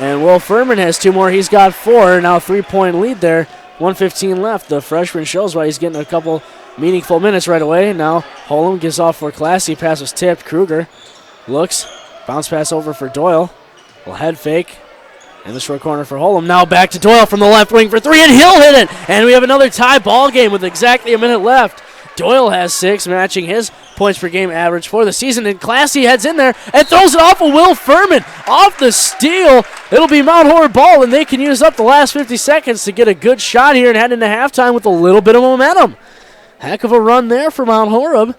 And Will Furman has 2 more. He's got 4. Now 3-point lead there. 1:15 left. The freshman shows why he's getting a couple meaningful minutes right away. Now Holem gives off for Classy. Pass was tipped. Kruger looks. Bounce pass over for Doyle. Little head fake. In the short corner for Holem. Now back to Doyle from the left wing for 3, and he'll hit it. And we have another tie ball game with exactly a minute left. Doyle has 6, matching his points per game average for the season. And Classy heads in there and throws it off of Will Furman. Off the steal. It'll be Mount Horeb ball, and they can use up the last 50 seconds to get a good shot here and head into halftime with a little bit of momentum. Heck of a run there for Mount Horeb.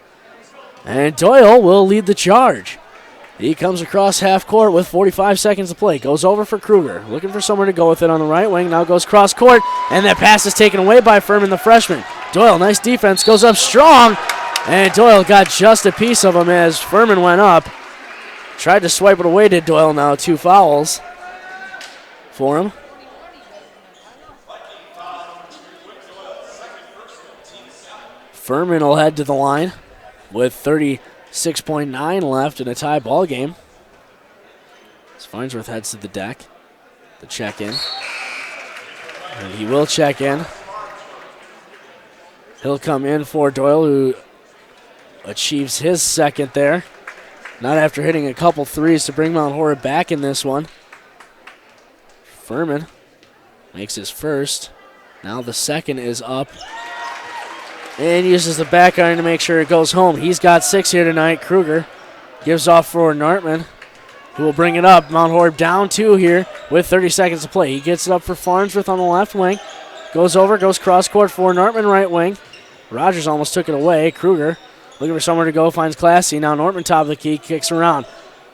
And Doyle will lead the charge. He comes across half court with 45 seconds to play. Goes over for Kruger. Looking for somewhere to go with it on the right wing. Now goes cross court. And that pass is taken away by Furman, the freshman. Doyle, nice defense. Goes up strong. And Doyle got just a piece of him as Furman went up. Tried to swipe it away, did Doyle now. 2 fouls for him. Furman will head to the line with 36.9 left in a tie ball game. As Farnsworth heads to the deck to check in. And he will check in. He'll come in for Doyle, who achieves his second there. Not after hitting a couple threes to bring Mount Horeb back in this one. Furman makes his first. Now the second is up. And uses the back iron to make sure it goes home. He's got 6 here tonight. Kruger gives off for Nartman, who will bring it up. Mount Horeb down 2 here with 30 seconds to play. He gets it up for Farnsworth on the left wing. Goes over, goes cross court for Nartman right wing. Rogers almost took it away. Kruger looking for somewhere to go, finds Classy. Now Nortman top of the key, kicks around.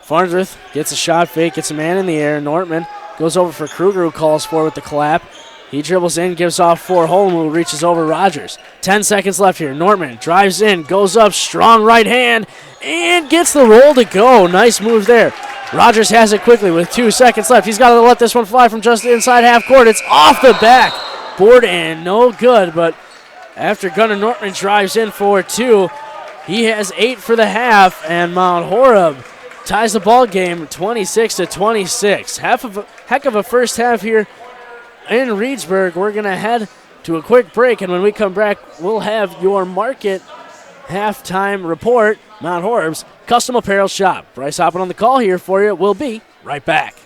Farnsworth gets a shot fake, gets a man in the air. Nortman goes over for Kruger, who calls for with the clap. He dribbles in, gives off for Holm, who reaches over Rogers. 10 seconds left here. Nortman drives in, goes up, strong right hand, and gets the roll to go. Nice move there. Rogers has it quickly with 2 seconds left. He's got to let this one fly from just inside half court. It's off the back. Board and no good, but after Gunnar Nortman drives in for 2, he has 8 for the half, and Mount Horeb ties the ball game 26-26. Heck of a first half here in Reedsburg. We're going to head to a quick break, and when we come back, we'll have your market halftime report. Mount Horeb's custom apparel shop. Bryce hopping on the call here for you. We'll be right back.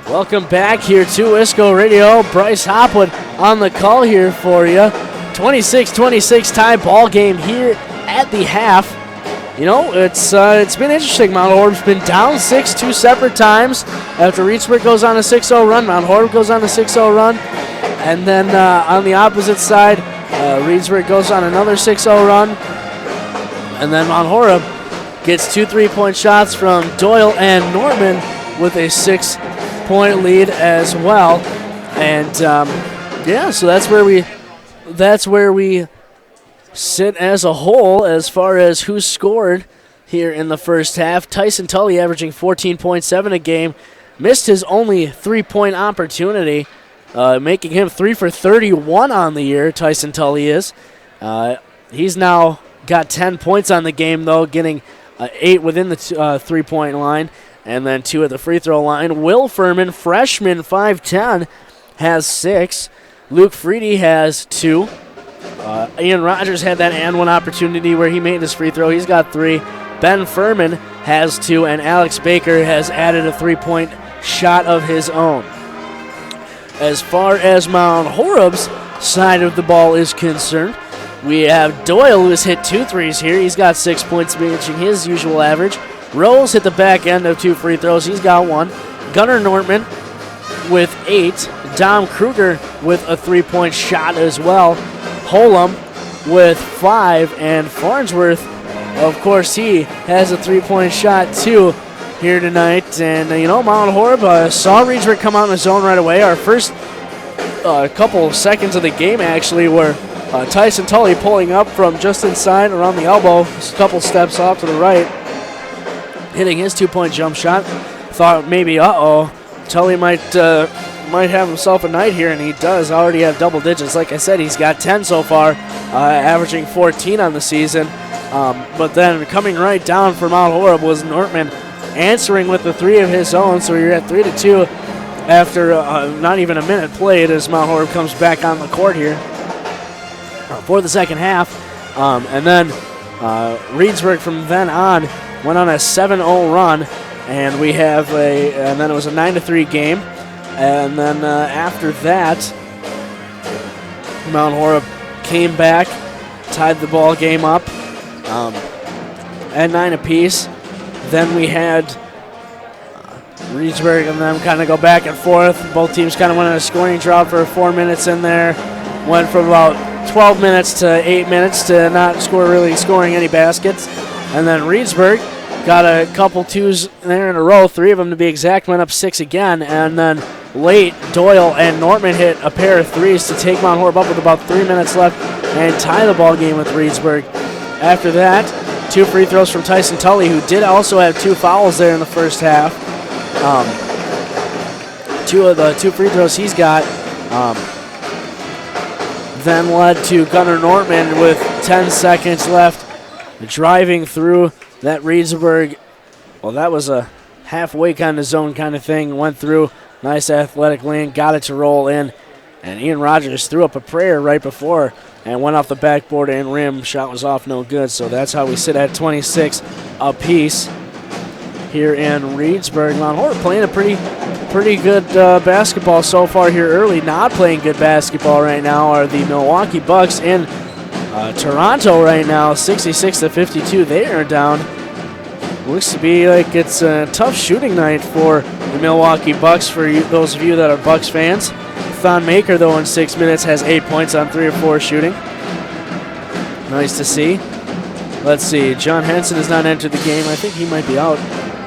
Welcome back here to Wisco Radio. Bryce Hopwood on the call here for you. 26-26 tie ball game here at the half. You know, it's been interesting. Mount Horeb's been down 6 two separate times. After Reedsburg goes on a 6-0 run, Mount Horeb goes on a 6-0 run. And then on the opposite side, Reedsburg goes on another 6-0 run. And then Mount Horeb gets 2 3-point shots from Doyle and Norman with a 6-point lead as well. And yeah, so that's where we sit as a whole as far as who scored here in the first half. Tyson Tully averaging 14.7 a game, missed his only 3-point opportunity, making him 3 for 31 on the year. Tyson Tully is. He's now got 10 points on the game though, getting 8 within the 3-point line, and then 2 at the free throw line. Will Furman, freshman, 5'10", has 6. Luke Freedy has 2. Ian Rogers had that and one opportunity where he made his free throw. He's got 3. Ben Furman has 2, and Alex Baker has added a 3-point shot of his own. As far as Mount Horeb's side of the ball is concerned, we have Doyle, who has hit 2 threes here. He's got 6 points, matching his usual average. Rose hit the back end of 2 free throws. He's got 1. Gunnar Nortman with 8. Dom Kruger with a 3-point shot as well. Holum with 5. And Farnsworth, of course, he has a 3-point shot too here tonight. And, you know, Mount Horeb saw Reedsburg come out in the zone right away. Our first couple seconds of the game actually were Tyson Tully pulling up from just inside around the elbow, just a couple steps off to the right, hitting his 2-point jump shot. Thought maybe, Tully might have himself a night here, and he does already have double digits. Like I said, he's got 10 so far, averaging 14 on the season. But then coming right down for Mount Horeb was Nortman, answering with the 3 of his own, so you're at 3-2 after not even a minute played as Mount Horeb comes back on the court here for the second half. And then Reedsburg from then on went on a 7-0 run, and then it was a 9-3 game. And then after that, Mount Horeb came back, tied the ball game up at 9 apiece. Then we had Reedsburg and them kind of go back and forth. Both teams kind of went on a scoring drought for 4 minutes in there. Went from about 12 minutes to 8 minutes to not scoring any baskets. And then Reedsburg got a couple 2s there in a row, 3 of them to be exact, went up 6 again. And then late, Doyle and Nortman hit a pair of 3s to take Mount Horeb up with about 3 minutes left and tie the ball game with Reedsburg. After that, 2 free throws from Tyson Tully, who did also have 2 fouls there in the first half. 2 of the 2 free throws he's got then led to Gunnar Nortman with 10 seconds left, driving through that Reedsburg. Well, that was a halfway kind of zone kind of thing. Went through, nice athletic lane, got it to roll in, and Ian Rogers threw up a prayer right before and went off the backboard and rim. Shot was off, no good. So that's how we sit at 26 apiece here in Reedsburg. Mount Horeb playing a pretty good basketball so far here early. Not playing good basketball right now are the Milwaukee Bucks in Toronto right now, 66-52. They are down. Looks to be like it's a tough shooting night for the Milwaukee Bucks for those of you that are Bucks fans. Thon Maker, though, in 6 minutes has 8 points on 3 or 4 shooting. Nice to see. Let's see. John Henson has not entered the game. I think he might be out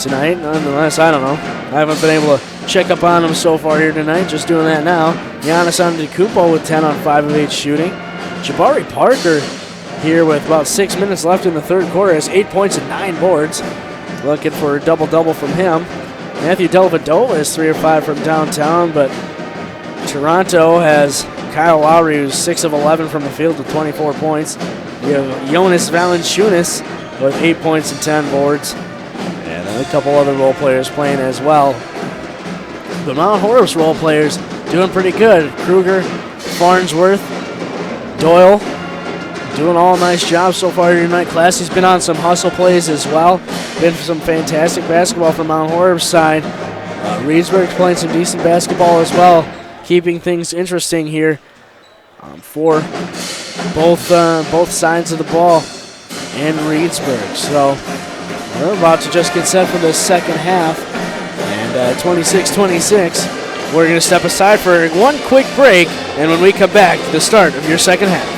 tonight. Nonetheless, I don't know. I haven't been able to check up on him so far here tonight. Just doing that now. Giannis Antetokounmpo with 10 on 5 of 8 shooting. Jabari Parker here with about 6 minutes left in the third quarter has 8 points and 9 boards. Looking for a double-double from him. Matthew Dellavedova is 3 or 5 from downtown, but Toronto has Kyle Lowry, who's 6 of 11 from the field with 24 points. You have Jonas Valanciunas with 8 points and 10 boards. And a couple other role players playing as well. But Mount Horeb's role players doing pretty good. Kruger, Farnsworth, Doyle, doing all nice jobs so far here tonight. Classy's been on some hustle plays as well. Been some fantastic basketball from Mount Horeb's side. Reedsburg's playing some decent basketball as well, keeping things interesting here for both sides of the ball in Reedsburg. So we're about to just get set for the second half, and 26-26. We're going to step aside for one quick break, and when we come back, the start of your second half.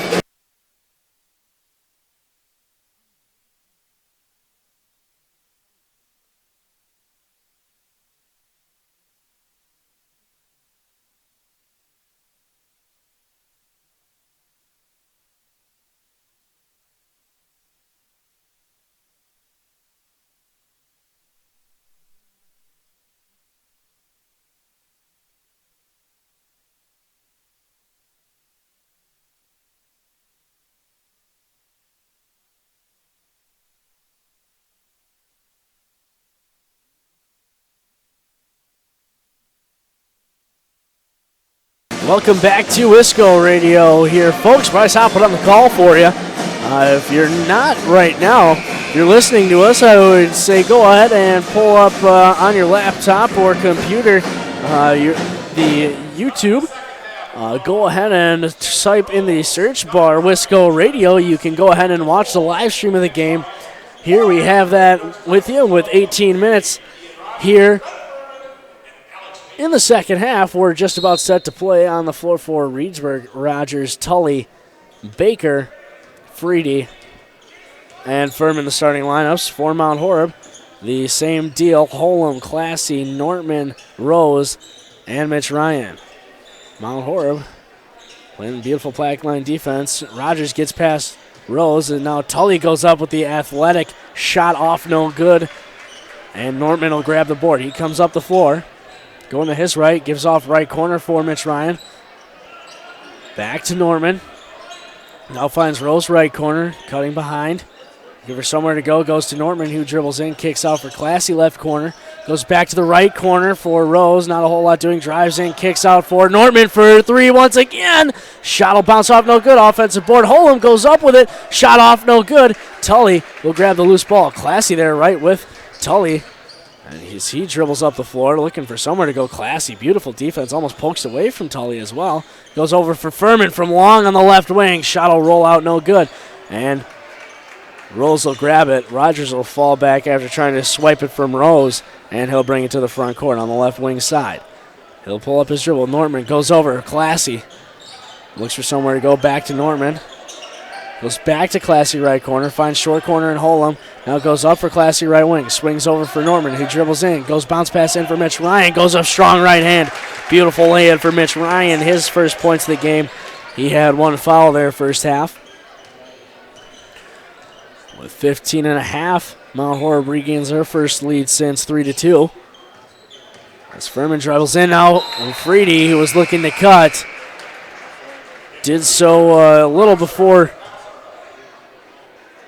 Welcome back to Wisco Radio here, folks. Bryce Hopping on the call for you. If you're not right now, you're listening to us, I would say go ahead and pull up on your laptop or computer the YouTube. Go ahead and type in the search bar Wisco Radio. You can go ahead and watch the live stream of the game. Here we have that with you with 18 minutes here. In the second half, we're just about set to play on the floor for Reedsburg. Rogers, Tully, Baker, Freedy, and Furman the starting lineups. For Mount Horeb, the same deal. Holum, Classy, Nortman, Rose, and Mitch Ryan. Mount Horeb playing beautiful back line defense. Rogers gets past Rose, and now Tully goes up with the athletic shot off, no good. And Nortman will grab the board. He comes up the floor. Going to his right, gives off right corner for Mitch Ryan. Back to Norman. Now finds Rose right corner, cutting behind. Give her somewhere to go, goes to Norman, who dribbles in, kicks out for Classy left corner. Goes back to the right corner for Rose, not a whole lot doing, drives in, kicks out for Norman for three once again. Shot will bounce off, no good, offensive board. Holum goes up with it, shot off, no good. Tully will grab the loose ball. Classy there right with Tully. And he dribbles up the floor, looking for somewhere to go. Classy, beautiful defense, almost pokes away from Tully as well. Goes over for Furman from long on the left wing. Shot will roll out, no good. And Rose will grab it. Rogers will fall back after trying to swipe it from Rose, and he'll bring it to the front court on the left wing side. He'll pull up his dribble. Nortman goes over. Classy looks for somewhere to go. Back to Nortman. Goes back to Classy right corner, finds short corner in Holum. Now goes up for Classy right wing. Swings over for Norman, who dribbles in. Goes bounce pass in for Mitch Ryan. Goes up strong right hand. Beautiful lay-in for Mitch Ryan. His first points of the game. He had one foul there first half. With 15 and a half, Mount Horeb regains their first lead since 3-2. As Furman dribbles in now, and Freedy, who was looking to cut, did so a little before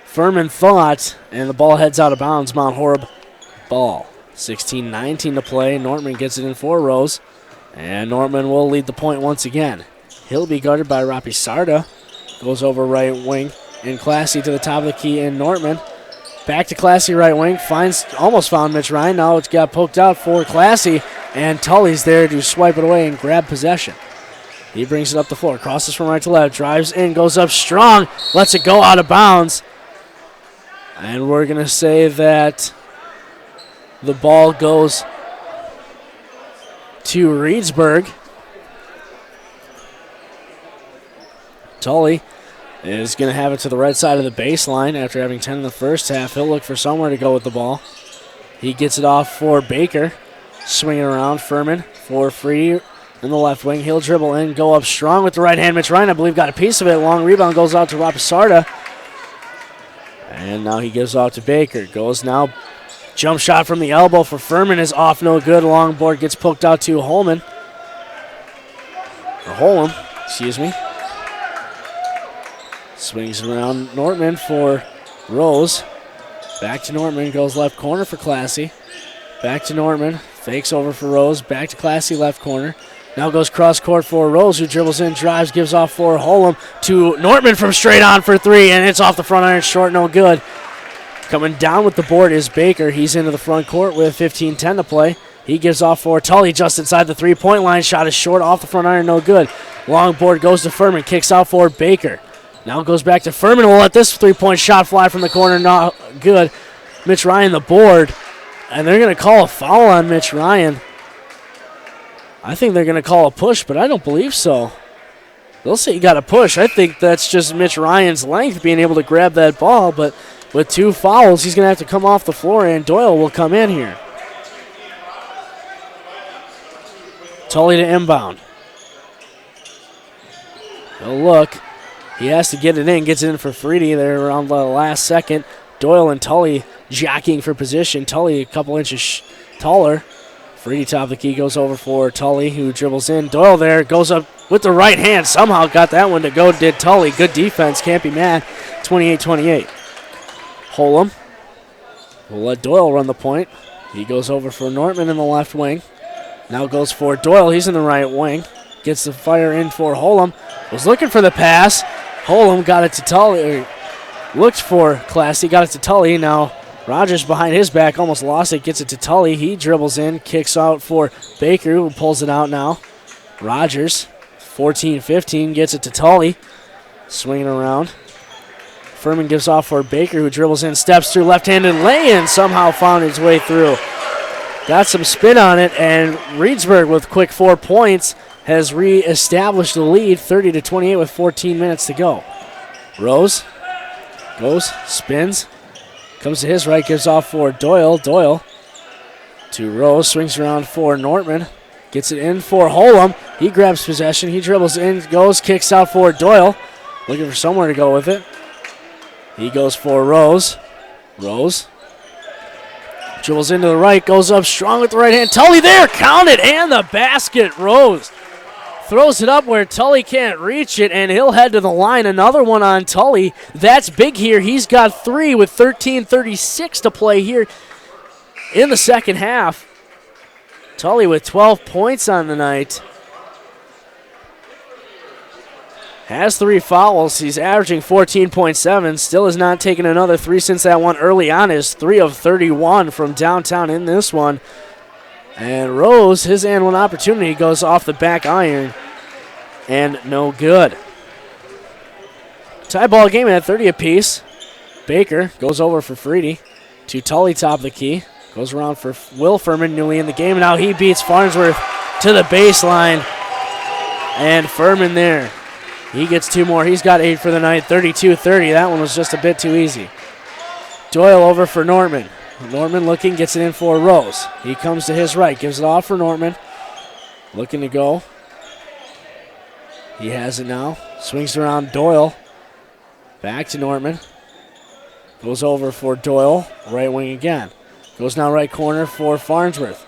Furman thought, and the ball heads out of bounds. Mount Horeb ball. 16-19 to play. Nortman gets it in for Rose, and Nortman will lead the point once again. He'll be guarded by Rapi Sarda. Goes over right wing, and Classy to the top of the key in Nortman. Back to Classy right wing. Almost found Mitch Ryan. Now it's got poked out for Classy, and Tully's there to swipe it away and grab possession. He brings it up the floor, crosses from right to left, drives in, goes up strong, lets it go out of bounds. And we're going to say that the ball goes to Reedsburg. Tully is going to have it to the right side of the baseline after having 10 in the first half. He'll look for somewhere to go with the ball. He gets it off for Baker. Swinging around, Furman for Free in the left wing. He'll dribble in, go up strong with the right hand. Mitch Ryan, I believe, got a piece of it. Long rebound goes out to Rapisarda. And now he gives off to Baker. Goes now. Jump shot from the elbow for Furman is off, no good. Long board gets poked out to Holum, excuse me. Swings around Nortman for Rose. Back to Nortman, goes left corner for Classy. Back to Nortman, fakes over for Rose. Back to Classy, left corner. Now goes cross court for Rose, who dribbles in, drives, gives off for Holum to Nortman from straight on for three, and it's off the front iron, short, no good. Coming down with the board is Baker. He's into the front court with 15-10 to play. He gives off for Tully just inside the three-point line. Shot is short off the front iron, no good. Long board goes to Furman, kicks out for Baker. Now goes back to Furman. Will let this three-point shot fly from the corner, not good. Mitch Ryan the board, and they're going to call a foul on Mitch Ryan. I think they're going to call a push, but I don't believe so. They'll say you got to push. I think that's just Mitch Ryan's length being able to grab that ball, but with 2 fouls, he's going to have to come off the floor, and Doyle will come in here. Tully to inbound. He'll look. He has to get it in. Gets it in for Freedy there around the last second. Doyle and Tully jockeying for position. Tully a couple inches taller. Freedy top of the key goes over for Tully, who dribbles in. Doyle there goes up with the right hand. Somehow got that one to go, did Tully. Good defense. Can't be mad. 28-28. Holem will let Doyle run the point. He goes over for Nortman in the left wing. Now goes for Doyle. He's in the right wing. Gets the fire in for Holem. Was looking for the pass. Holem got it to Tully. Looked for Classy. Got it to Tully. Now Rogers behind his back. Almost lost it. Gets it to Tully. He dribbles in. Kicks out for Baker, who pulls it out now. Rogers, 14-15. Gets it to Tully. Swinging around. Furman gives off for Baker, who dribbles in. Steps through left-handed lay-in. Somehow found his way through. Got some spin on it, and Reedsburg with quick 4 points has re-established the lead, 30-28 with 14 minutes to go. Rose goes, spins, comes to his right, gives off for Doyle. Doyle to Rose, swings around for Nortman, gets it in for Holem. He grabs possession, he dribbles in, goes, kicks out for Doyle, looking for somewhere to go with it. He goes for Rose. Rose dribbles into the right, goes up strong with the right hand. Tully there, count it, and the basket. Rose throws it up where Tully can't reach it, and he'll head to the line. Another one on Tully. That's big here. He's got 3 with 13:36 to play here in the second half. Tully with 12 points on the night. Has 3 fouls. He's averaging 14.7. Still has not taken another 3 since that one early on. Is 3 of 31 from downtown in this one. And Rose, his and one opportunity, goes off the back iron. And no good. Tie ball game at 30 apiece. Baker goes over for Freedy. To Tully top of the key. Goes around for Will Furman, newly in the game. Now he beats Farnsworth to the baseline. And Furman there. He gets 2 more. He's got 8 for the night, 32-30. That one was just a bit too easy. Doyle over for Nortman. Nortman looking, gets it in for Rose. He comes to his right, gives it off for Nortman. Looking to go. He has it now. Swings around Doyle. Back to Nortman. Goes over for Doyle. Right wing again. Goes now right corner for Farnsworth.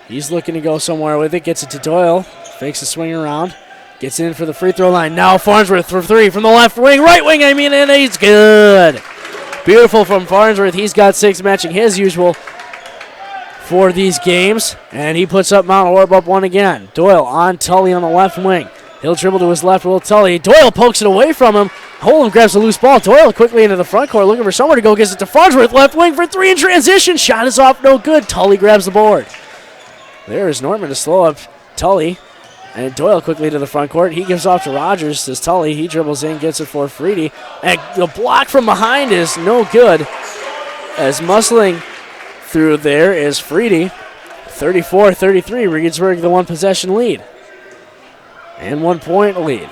He's looking to go somewhere with it. Gets it to Doyle. Fakes a swing around. Gets in for the free throw line. Now Farnsworth for 3 from the left wing. Right wing, and he's good. Beautiful from Farnsworth. He's got 6, matching his usual for these games. And he puts up Mount Horeb up 1 again. Doyle on Tully on the left wing. He'll dribble to his left, Will Tully. Doyle pokes it away from him. Holem grabs the loose ball. Doyle quickly into the front court, looking for somewhere to go. Gets it to Farnsworth, left wing for 3 in transition. Shot is off, no good. Tully grabs the board. There is Nortman to slow up Tully. And Doyle quickly to the front court. He gives off to Rogers, says Tully. He dribbles in, gets it for Freedy. And the block from behind is no good. As muscling through there is Freedy. 34-33, Reedsburg the 1 possession lead. And 1 point lead.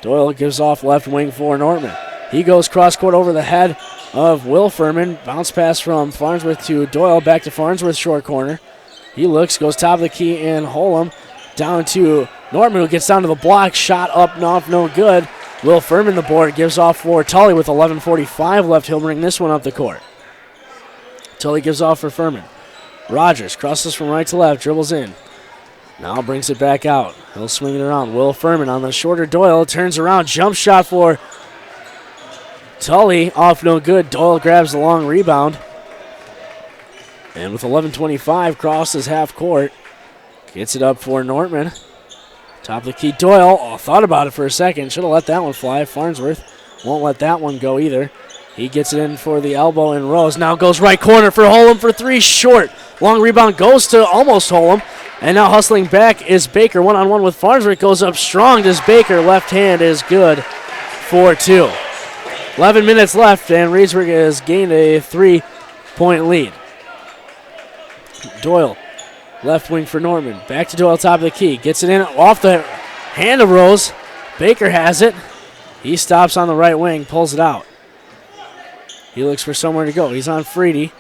Doyle gives off left wing for Nortman. He goes cross court over the head of Will Furman. Bounce pass from Farnsworth to Doyle. Back to Farnsworth, short corner. He looks, goes top of the key in Holem. Down to Nortman, who gets down to the block. Shot up and off, no good. Will Furman the board, gives off for Tully with 11:45 left. He'll bring this one up the court. Tully gives off for Furman. Rogers crosses from right to left, dribbles in. Now brings it back out. He'll swing it around. Will Furman on the shorter Doyle. Turns around, jump shot for Tully. Off, no good. Doyle grabs the long rebound. And with 11:25, crosses half court. Gets it up for Nortman. Top of the key, Doyle. Thought about it for a second. Should have let that one fly. Farnsworth won't let that one go either. He gets it in for the elbow and Rose. Now goes right corner for Holem for 3. Short. Long rebound goes to almost Holm. And now hustling back is Baker. One-on-one with Farnsworth. Goes up strong. Does Baker. Left hand is good for 2. 11 minutes left, and Reedsburg has gained a 3-point lead. Doyle, left wing for Norman. Back to Doyle, top of the key. Gets it in off the hand of Rose. Baker has it. He stops on the right wing, pulls it out. He looks for somewhere to go. He's on Freedy.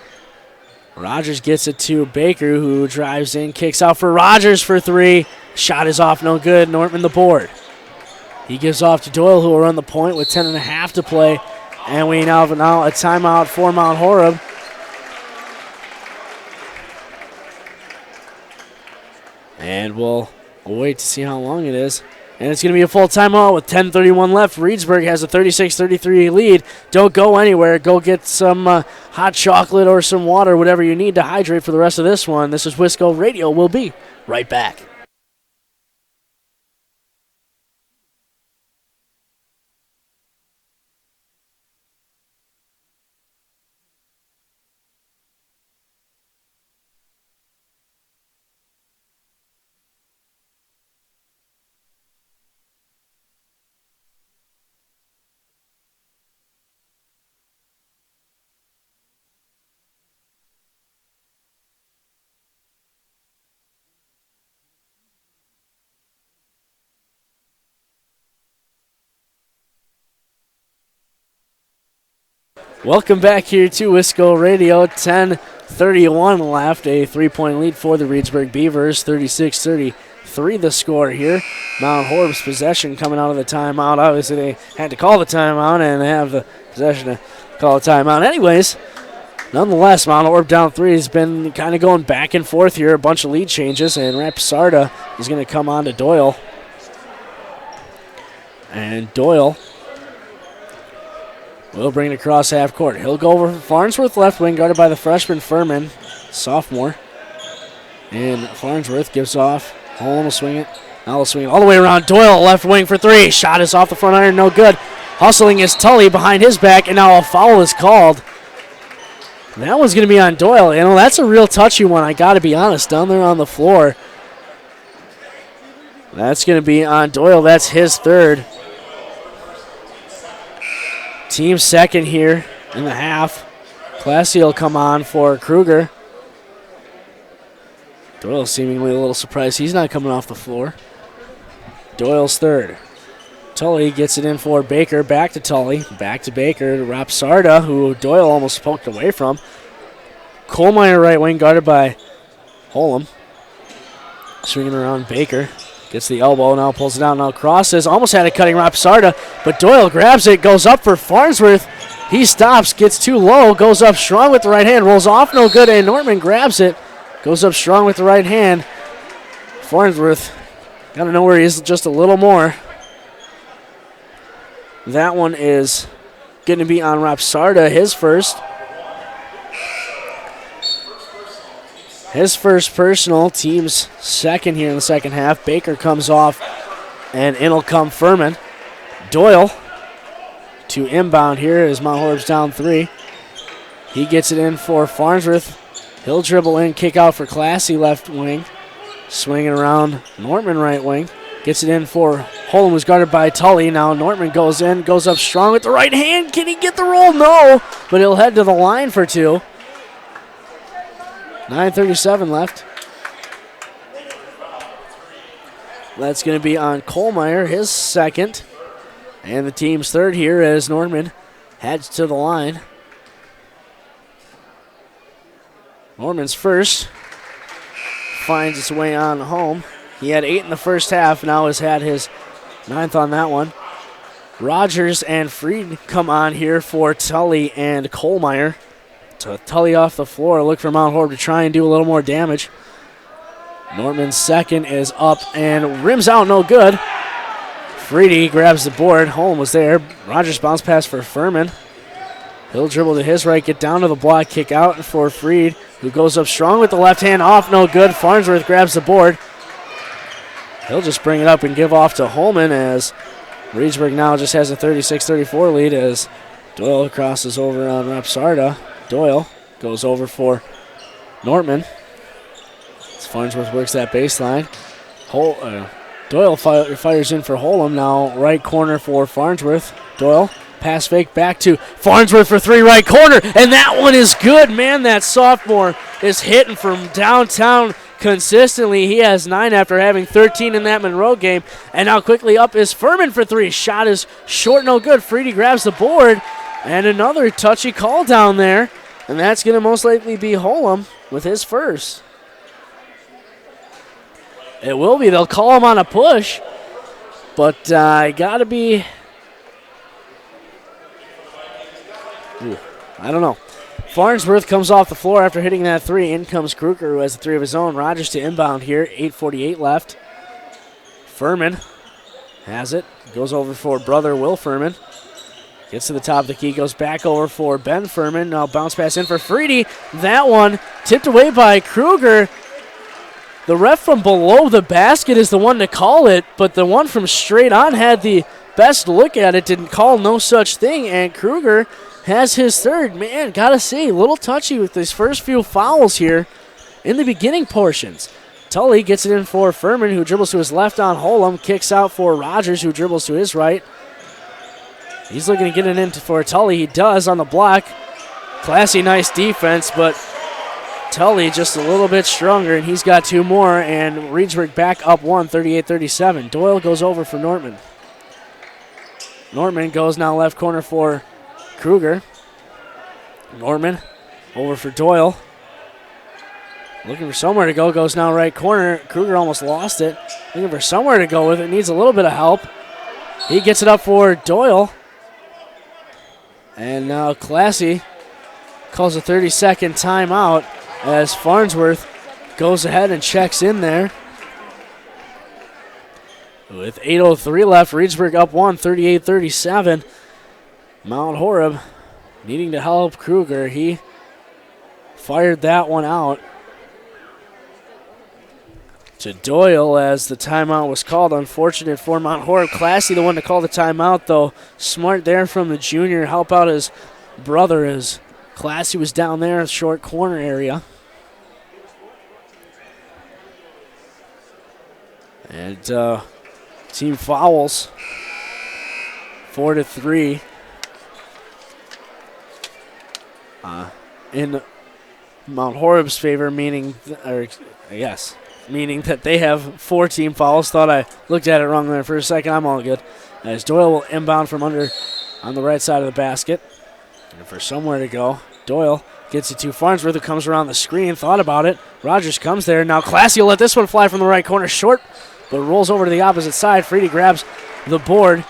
Rogers gets it to Baker, who drives in, kicks out for Rogers for 3. Shot is off, no good. Norman the board. He gives off to Doyle, who will run the point with 10.5 to play. And we now have a timeout for Mount Horeb. And we'll wait to see how long it is. And it's going to be a full timeout with 10:31 left. Reedsburg has a 36-33 lead. Don't go anywhere. Go get some hot chocolate or some water, whatever you need to hydrate for the rest of this one. This is Wisco Radio. We'll be right back. Welcome back here to Wisco Radio. 10:31 left. A 3-point lead for the Reedsburg Beavers. 36-33 the score here. Mount Horeb's possession coming out of the timeout. Obviously, they had to call the timeout and they have the possession to call the timeout. Anyways, nonetheless, Mount Horeb down 3 has been kind of going back and forth here. A bunch of lead changes, and Rapsarda is going to come on to Doyle. And Doyle will bring it across half court. He'll go over for Farnsworth, left wing, guarded by the freshman Furman, sophomore. And Farnsworth gives off. Holm will swing it. Now will swing it all the way around. Doyle, left wing for 3. Shot is off the front iron, no good. Hustling is Tully behind his back, and now a foul is called. And that one's going to be on Doyle. You know, that's a real touchy one, I got to be honest, down there on the floor. That's going to be on Doyle. That's his 3rd. Team second here in the half. Classy will come on for Kruger. Doyle seemingly a little surprised he's not coming off the floor. Doyle's 3rd. Tully gets it in for Baker. Back to Tully. Back to Baker. To Rapsarda, who Doyle almost poked away from. Kohlmeyer right wing, guarded by Holm. Swinging around Baker. Gets the elbow, now pulls it out, now crosses. Almost had a cutting Rapsarda, but Doyle grabs it, goes up for Farnsworth. He stops, gets too low, goes up strong with the right hand, rolls off, no good, and Norman grabs it. Goes up strong with the right hand. Farnsworth got to know where he is just a little more. That one is going to be on Rapsarda, his first. His first personal, team's second here in the second half. Baker comes off, and in will come Furman. Doyle to inbound here as Mount Horeb's down 3. He gets it in for Farnsworth. He'll dribble in, kick out for Classy, left wing. Swinging around Norman, right wing. Gets it in for Holm, who's guarded by Tully. Now Norman goes in, goes up strong with the right hand. Can he get the roll? No, but he'll head to the line for 2. 9:37 left. That's going to be on Kohlmeyer, his 2nd. And the team's 3rd here as Norman heads to the line. Norman's first finds its way on home. He had 8 in the first half, now has had his 9th on that one. Rogers and Freed come on here for Tully and Kohlmeyer. So Tully off the floor, look for Mount Horeb to try and do a little more damage. Norman's 2nd is up and rims out, no good. Freedy grabs the board. Holm was there. Rogers bounce pass for Furman. He'll dribble to his right, get down to the block, kick out for Freed, who goes up strong with the left hand, off, no good. Farnsworth grabs the board. He'll just bring it up and give off to Holman as Reedsburg now just has a 36-34 lead as Doyle crosses over on Rapsarda. Doyle goes over for Norman. As Farnsworth works that baseline. Doyle fires in for Holem. Now right corner for Farnsworth. Doyle, pass fake back to Farnsworth for three, right corner. And that one is good. Man, that sophomore is hitting from downtown consistently. He has 9 after having 13 in that Monroe game. And now quickly up is Furman for three. Shot is short, no good. Freedy grabs the board. And another touchy call down there. And that's going to most likely be Holem with his first. It will be. They'll call him on a push. But got to be... I don't know. Farnsworth comes off the floor after hitting that three. In comes Kruger, who has a three of his own. Rogers to inbound here. 8:48 left. Furman has it. Goes over for brother Will Furman. Gets to the top of the key. Goes back over for Ben Furman. Now bounce pass in for Freedy. That one tipped away by Kruger. The ref from below the basket is the one to call it, but the one from straight on had the best look at it, didn't call no such thing, and Kruger has his third. Man, gotta say, a little touchy with his first few fouls here in the beginning portions. Tully gets it in for Furman, who dribbles to his left on Holem, kicks out for Rogers, who dribbles to his right. He's looking to get it in for Tully. He does on the block. Classy, nice defense, but Tully just a little bit stronger, and he's got two more, and Reedsburg back up 38-37. Doyle goes over for Nortman. Nortman goes now left corner for Kruger. Nortman over for Doyle. Looking for somewhere to go, goes now right corner. Kruger almost lost it. Looking for somewhere to go with it, needs a little bit of help. He gets it up for Doyle. And now Classy calls a 30-second timeout as Farnsworth goes ahead and checks in there. With 8:03 left, Reedsburg up 38-37. Mount Horeb needing to help Kruger. He fired that one out to Doyle as the timeout was called. Unfortunate for Mount Horeb. Classy the one to call the timeout, though. Smart there from the junior. Help out his brother as Classy was down there in the short corner area. And team fouls 4-3 in Mount Horeb's favor, meaning that they have 4 team fouls. Thought I looked at it wrong there for a second. I'm all good. As Doyle will inbound from under on the right side of the basket. And for somewhere to go, Doyle gets it to Farnsworth, who comes around the screen, thought about it. Rogers comes there. Now Classy will let this one fly from the right corner, short, but rolls over to the opposite side. Freedy grabs the board.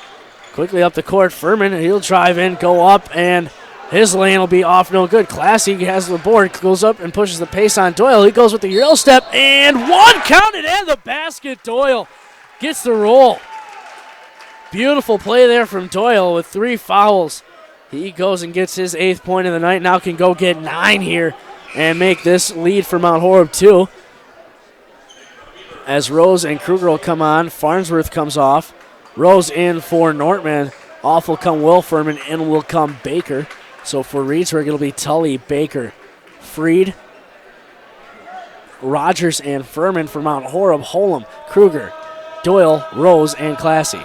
Quickly up the court, Furman, he'll drive in, go up, and his lane will be off, no good. Classy has the board, goes up and pushes the pace on Doyle. He goes with the Euro step, and one counted, and the basket. Doyle gets the roll. Beautiful play there from Doyle with 3 fouls. He goes and gets his 8th point of the night. Now can go get 9 here and make this lead for Mount Horeb 2. As Rose and Kruger will come on, Farnsworth comes off. Rose in for Nortman. Off will come Will Furman, and will come Baker. So for Reedsburg, it'll be Tully, Baker, Freed, Rogers, and Furman. For Mount Horeb, Holem, Kruger, Doyle, Rose, and Classy.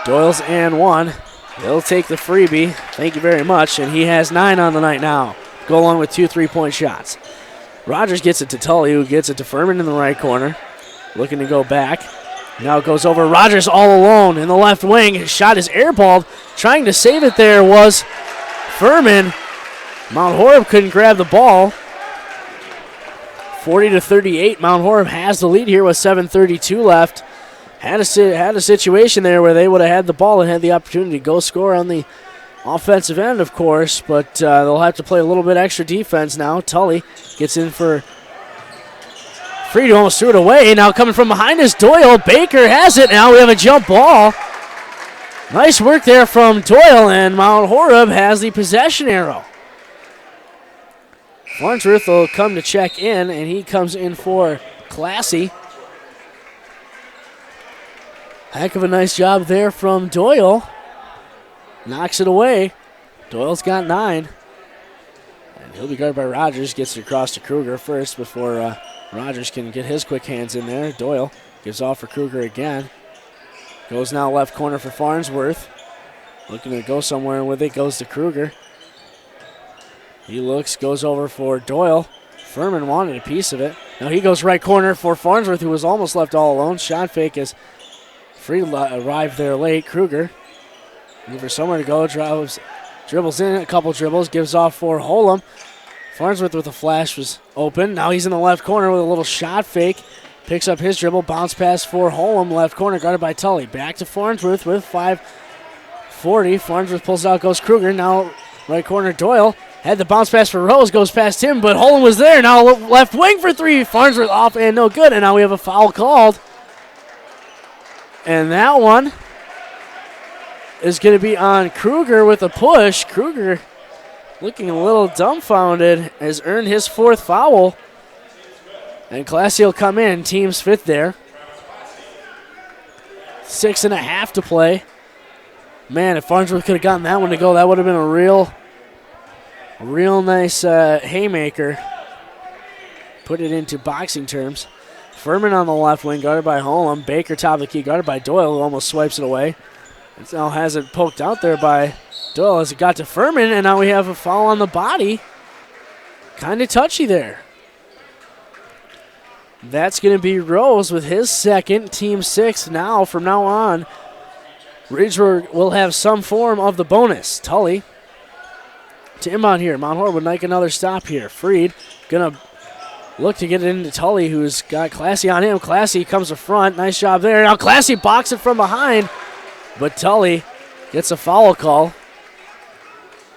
Doyle's and 1. He'll take the freebie. Thank you very much. And he has 9 on the night now. Go along with 2 3-point shots. Rogers gets it to Tully, who gets it to Furman in the right corner. Looking to go back. Now it goes over. Rogers all alone in the left wing. His shot is airballed. Trying to save it there was Furman. Mount Horeb couldn't grab the ball. 40-38. Mount Horeb has the lead here with 7:32 left. Had a situation there where they would have had the ball and had the opportunity to go score on the offensive end, of course, but they'll have to play a little bit extra defense now. Tully gets in for Freed, who almost threw it away. Now coming from behind is Doyle. Baker has it. Now we have a jump ball. Nice work there from Doyle, and Mount Horeb has the possession arrow. Farnsworth will come to check in, and he comes in for Classy. Heck of a nice job there from Doyle. Knocks it away. Doyle's got 9. And he'll be guarded by Rogers. Gets it across to Kruger first before Rogers can get his quick hands in there. Doyle gives off for Kruger again. Goes now left corner for Farnsworth. Looking to go somewhere with it. Goes to Kruger. He looks, goes over for Doyle. Furman wanted a piece of it. Now he goes right corner for Farnsworth, who was almost left all alone. Shot fake as Freed arrived there late. Kruger looking for somewhere to go. Dribbles in a couple dribbles. Gives off for Holem. Farnsworth with a flash was open. Now he's in the left corner with a little shot fake. Picks up his dribble. Bounce pass for Holem. Left corner guarded by Tully. Back to Farnsworth with 5:40. Farnsworth pulls out, goes Kruger. Now right corner Doyle. Had the bounce pass for Rose, goes past him, but Holem was there. Now left wing for three. Farnsworth off and no good, and now we have a foul called. And that one is going to be on Kruger with a push. Kruger, looking a little dumbfounded, has earned his 4th foul. And Classy will come in, team's 5th there. 6.5 to play. Man, if Farnsworth could have gotten that one to go, that would have been a real nice haymaker. Put it into boxing terms. Furman on the left wing, guarded by Holem. Baker top of the key, guarded by Doyle, who almost swipes it away. It now has it poked out there by Doyle as it got to Furman, and now we have a foul on the body. Kind of touchy there. That's going to be Rose with his 2nd, team 6. Now, from now on, Reedsburg will have some form of the bonus. Tully to inbound here. Mount Horeb would like another stop here. Freed going to look to get it into Tully, who's got Classy on him. Classy comes to front. Nice job there. Now Classy boxes it from behind, but Tully gets a foul call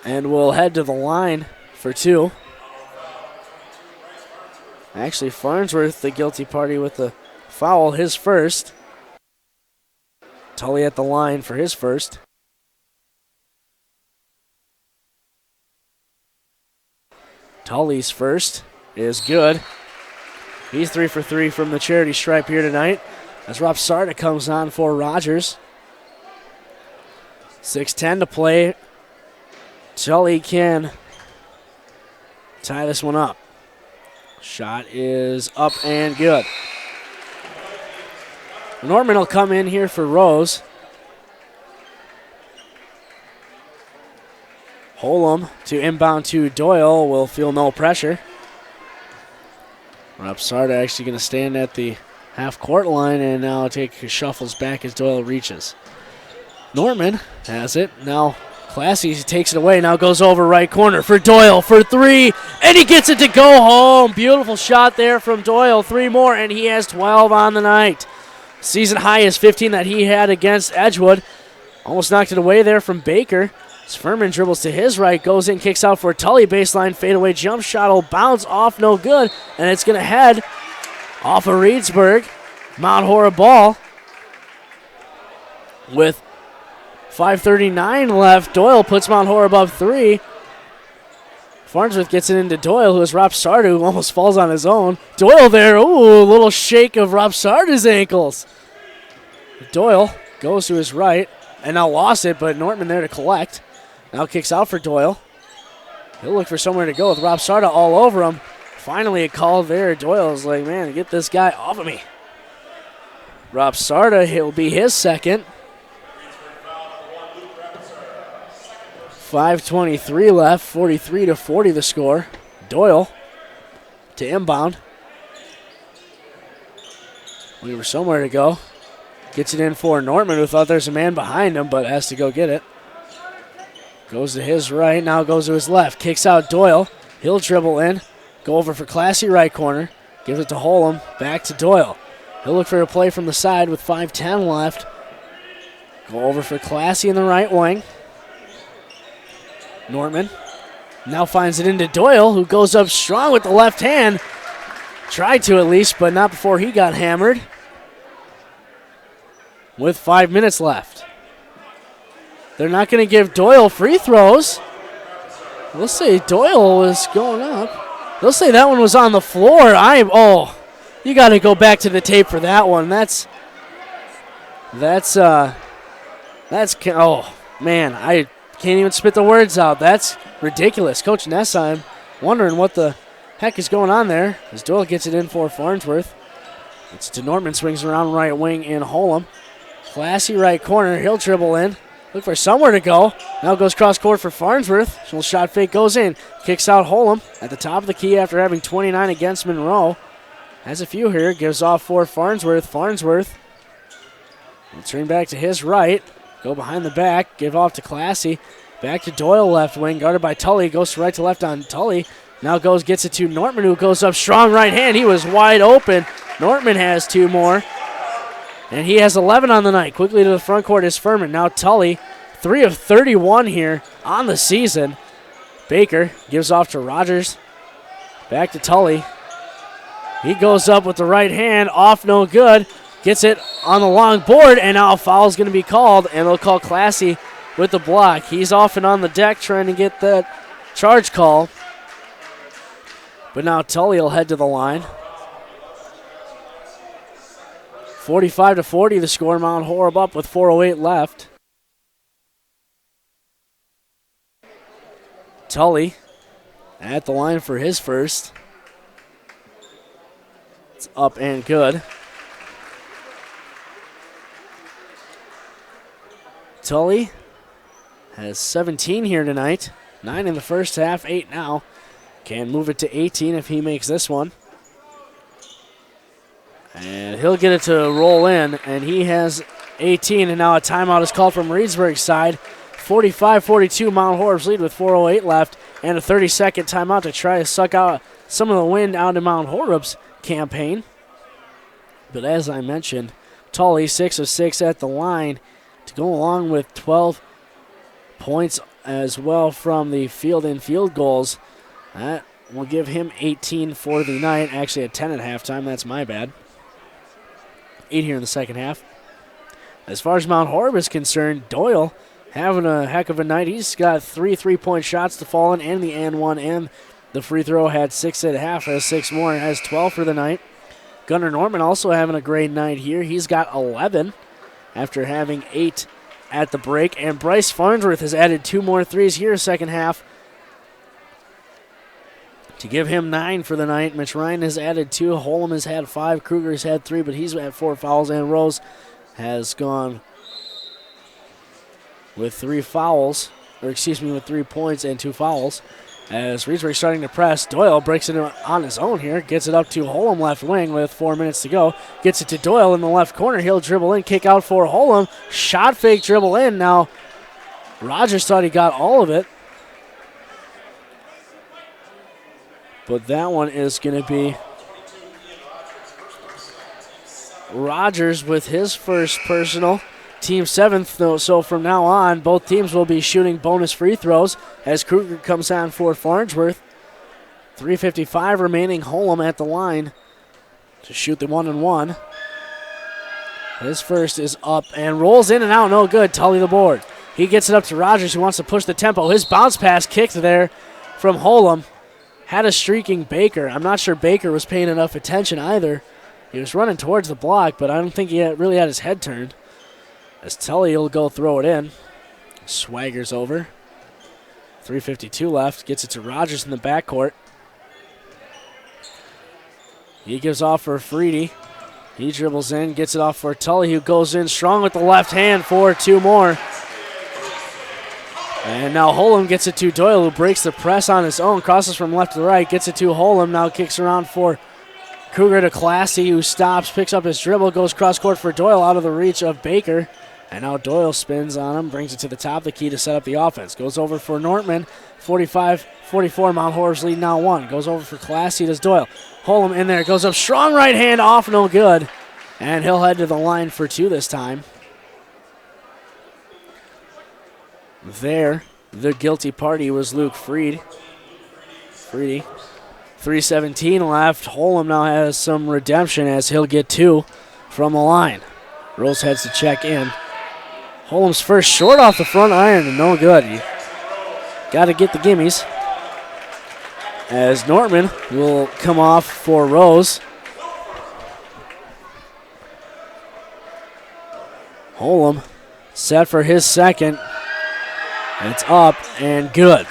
and will head to the line for 2. Actually, Farnsworth, the guilty party with the foul, his first. Tully at the line for his first. Tully's first is good. He's 3 for 3 from the charity stripe here tonight. As Rob Sarda comes on for Rogers. 6:10 to play. Tully can tie this one up. Shot is up and good. Norman will come in here for Rose. Holem to inbound to Doyle will feel no pressure. Rob Sarda actually going to stand at the half-court line and now shuffles back as Doyle reaches. Norman has it. Now Classy takes it away. Now goes over right corner for Doyle for 3. And he gets it to go home. Beautiful shot there from Doyle. 3 more, and he has 12 on the night. Season high is 15 that he had against Edgewood. Almost knocked it away there from Baker. Furman dribbles to his right, goes in, kicks out for Tully. Baseline fadeaway jump shot will bounce off, no good. And it's going to head off of Reedsburg. Mount Horeb ball with 5:39 left. Doyle puts Mount Horeb up 3. Farnsworth gets it into Doyle, who is Rob Sarda, who almost falls on his own. Doyle there, ooh, a little shake of Rob Sarda's ankles. Doyle goes to his right, and now lost it, but Nortman there to collect. Now kicks out for Doyle. He'll look for somewhere to go with Rob Sarda all over him. Finally a call there. Doyle's like, man, get this guy off of me. Rob Sarda, he'll be his 2nd. 5:23 left, 43-40 the score. Doyle to inbound. Looking for somewhere to go. Gets it in for Nortman, who thought there's a man behind him, but has to go get it. Goes to his right, now goes to his left. Kicks out Doyle. He'll dribble in. Go over for Classy right corner. Gives it to Holem. Back to Doyle. He'll look for a play from the side with 5:10 left. Go over for Classy in the right wing. Nortman now finds it into Doyle, who goes up strong with the left hand. Tried to at least, but not before he got hammered. With 5 minutes left. They're not going to give Doyle free throws. We'll say Doyle was going up. They'll say that one was on the floor. You got to go back to the tape for that one. Oh, man, I can't even spit the words out. That's ridiculous. Coach Nessheim wondering what the heck is going on there as Doyle gets it in for Farnsworth. It's to Nortman, swings around right wing in Holem. Classy right corner, he'll dribble in. Look for somewhere to go. Now goes cross court for Farnsworth. Little shot fake goes in. Kicks out Holem at the top of the key after having 29 against Monroe. Has a few here. Gives off for Farnsworth. Farnsworth will turn back to his right. Go behind the back. Give off to Classy. Back to Doyle left wing. Guarded by Tully. Goes to right to left on Tully. Now gets it to Nortman, who goes up strong right hand. He was wide open. Nortman has 2 more. And he has 11 on the night. Quickly to the front court is Furman. Now Tully, 3 of 31 here on the season. Baker gives off to Rogers. Back to Tully. He goes up with the right hand. Off, no good. Gets it on the long board, and now a foul is going to be called, and they'll call Classy with the block. He's off and on the deck trying to get that charge call. But now Tully will head to the line. 45-40 the score. Mount Horeb up with 4:08 left. Tully at the line for his first. It's up and good. Tully has 17 here tonight. 9 in the first half, 8 now. Can move it to 18 if he makes this one. And he'll get it to roll in, and he has 18, and now a timeout is called from Reedsburg's side. 45-42 Mount Horeb's lead with 4:08 left, and a 30-second timeout to try to suck out some of the wind out of Mount Horeb's campaign. But as I mentioned, Tully 6 of 6 at the line to go along with 12 points as well from the field goals. That will give him 18 for the night. Actually at 10 at halftime, that's my bad. 8 here in the second half. As far as Mount Horeb is concerned, Doyle having a heck of a night. He's got 3 3-point shots to fall in, and the and one, and the free throw. Had 6 at half, has 6 more, and has 12 for the night. Gunnar Norman also having a great night here. He's got 11 after having 8 at the break. And Bryce Farnsworth has added 2 more threes here second half to give him 9 for the night. Mitch Ryan has added 2. Holem has had 5. Kruger has had 3, but he's had 4 fouls. And Rose has gone with 3 fouls, with 3 points and 2 fouls. As Reedsburg starting to press, Doyle breaks it on his own here. Gets it up to Holem left wing with 4 minutes to go. Gets it to Doyle in the left corner. He'll dribble in, kick out for Holem. Shot fake, dribble in. Now Rogers thought he got all of it, but that one is going to be Rogers with his first personal. Team 7th, though, so from now on, both teams will be shooting bonus free throws as Kruger comes on for Farnsworth. 3:55 remaining. Holem at the line to shoot the 1-and-1. His first is up and rolls in and out, no good. Tully the board. He gets it up to Rogers, who wants to push the tempo. His bounce pass kicked there from Holem. Had a streaking Baker. I'm not sure Baker was paying enough attention either. He was running towards the block, but I don't think he really had his head turned. As Tully will go throw it in. Swaggers over. 3:52 left. Gets it to Rogers in the backcourt. He gives off for Freedy. He dribbles in, gets it off for Tully, who goes in strong with the left hand for 2 more. And now Holem gets it to Doyle, who breaks the press on his own. Crosses from left to right. Gets it to Holem. Now kicks around for Kruger to Classy, who stops, picks up his dribble, goes cross court for Doyle out of the reach of Baker. And now Doyle spins on him, brings it to the top of the key to set up the offense. Goes over for Nortman. 45-44, Mount Horeb's lead now 1. Goes over for Classy, does Doyle. Holem in there, goes up, strong right hand, off, no good. And he'll head to the line for 2 this time. There, the guilty party was Luke Freedy. 3:17 left. Holem now has some redemption as he'll get 2 from the line. Rose heads to check in. Holem's first short off the front iron and no good. You got to get the gimmies. As Nortman will come off for Rose. Holem set for his second. It's up and good.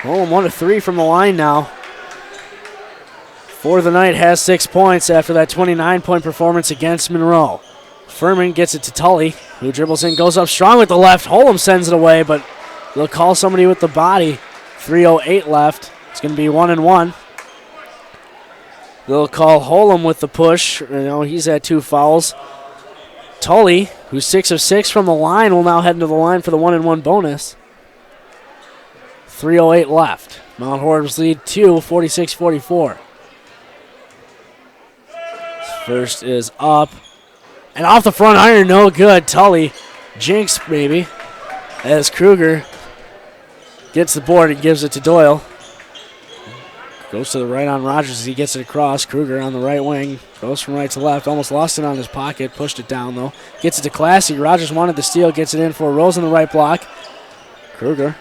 Holm 1 of 3 from the line now. For the night, has 6 points after that 29-point performance against Monroe. Furman gets it to Tully, who dribbles in, goes up strong with the left. Holm sends it away, but they'll call somebody with the body. 3:08 left. It's going to be 1-1. They'll call Holm with the push. He's had 2 fouls. Tully, who's 6 of 6 from the line, will now head into the line for the 1-1 bonus. 3:08 left. Mount Horeb's lead 2, 46-44. First is up. And off the front iron, no good. Tully, jinx maybe, as Kruger gets the board and gives it to Doyle. Goes to the right on Rogers as he gets it across. Kruger on the right wing. Goes from right to left. Almost lost it on his pocket. Pushed it down, though. Gets it to Classy. Rogers wanted the steal. Gets it in for Rose on the right block. Kruger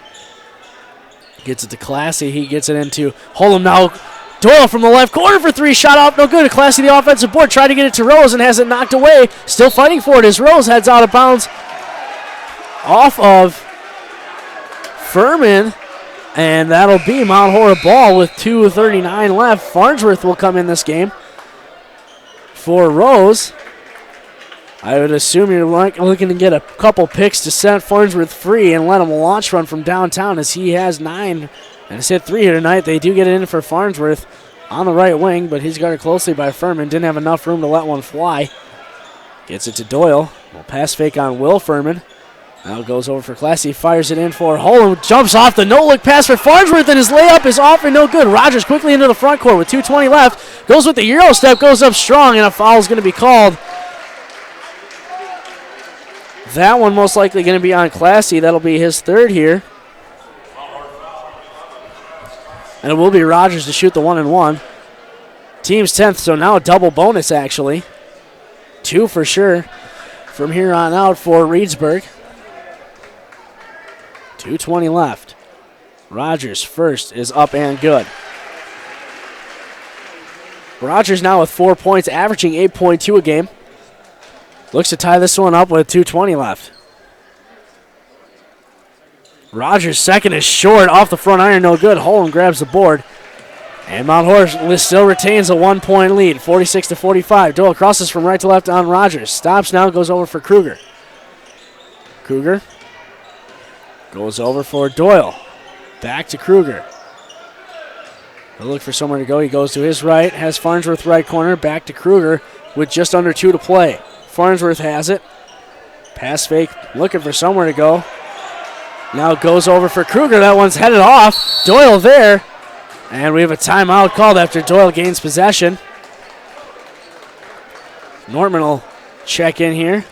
gets it to Classy. He gets it into Holm now. Doyle from the left corner for 3. Shot off. No good. Classy the offensive board. Tried to get it to Rose and has it knocked away. Still fighting for it as Rose heads out of bounds off of Furman. And that'll be Mount Horeb ball with 2:39 left. Farnsworth will come in this game for Rose. I would assume you're looking to get a couple picks to set Farnsworth free and let him launch run from downtown as he has 9 and has hit 3 here tonight. They do get it in for Farnsworth on the right wing, but he's guarded closely by Furman. Didn't have enough room to let one fly. Gets it to Doyle. Pass fake on Will Furman. Now goes over for Classy, fires it in for Holm, jumps off the no-look pass for Farnsworth, and his layup is off and no good. Rogers quickly into the front court with 2:20 left. Goes with the Euro step, goes up strong, and a foul is going to be called. That one most likely going to be on Classy. That'll be his 3rd here. And it will be Rogers to shoot the 1-1. Team's 10th, so now a double bonus, actually. 2 for sure from here on out for Reedsburg. 2:20 left. Rogers first is up and good. Rogers now with 4 points, averaging 8.2 a game. Looks to tie this one up with 2:20 left. Rogers' second is short, off the front iron, no good. Holm grabs the board. And Mount Horeb still retains a 1-point lead, 46-45. Doyle crosses from right to left on Rogers. Stops now, goes over for Kruger. Kruger goes over for Doyle. Back to Kruger. He'll look for somewhere to go. He goes to his right. Has Farnsworth right corner. Back to Kruger with just under 2 to play. Farnsworth has it. Pass fake. Looking for somewhere to go. Now goes over for Kruger. That one's headed off. Doyle there. And we have a timeout called after Doyle gains possession. Norman will check in here.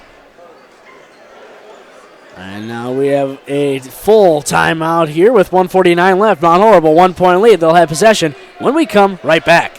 And now we have a full timeout here with 1:49 left. Mount Horeb, a 1-point lead. They'll have possession when we come right back.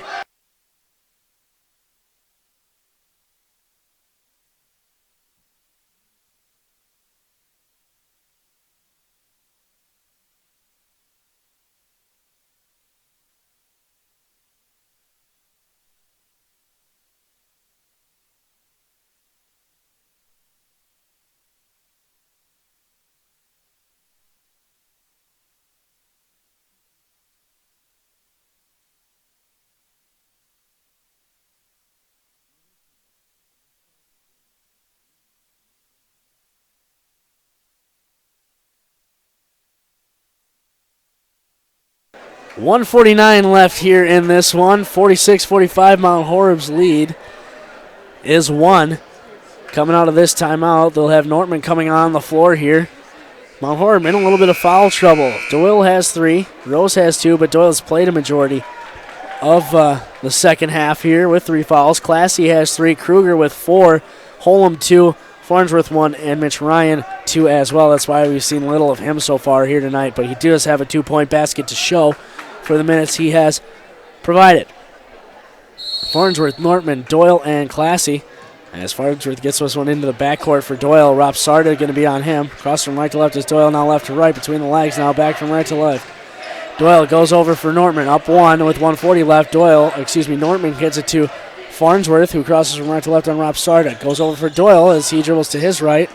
.149 left here in this one. 46-45, Mount Horeb's lead is 1. Coming out of this timeout, they'll have Nortman coming on the floor here. Mount Horeb in a little bit of foul trouble. Doyle has 3, Rose has 2, but Doyle's played a majority of the second half here with 3 fouls. Classy has 3, Kruger with 4, Holm 2, Farnsworth 1, and Mitch Ryan 2 as well. That's why we've seen little of him so far here tonight, but he does have a 2-point basket to show for the minutes he has provided. Farnsworth, Nortman, Doyle, and Classy. As Farnsworth gets this one into the backcourt for Doyle, Rob Sarda going to be on him. Cross from right to left is Doyle, now left to right between the legs, now back from right to left. Doyle goes over for Nortman, up 1 with 1:40 left. Nortman gets it to Farnsworth, who crosses from right to left on Rob Sarda. Goes over for Doyle as he dribbles to his right.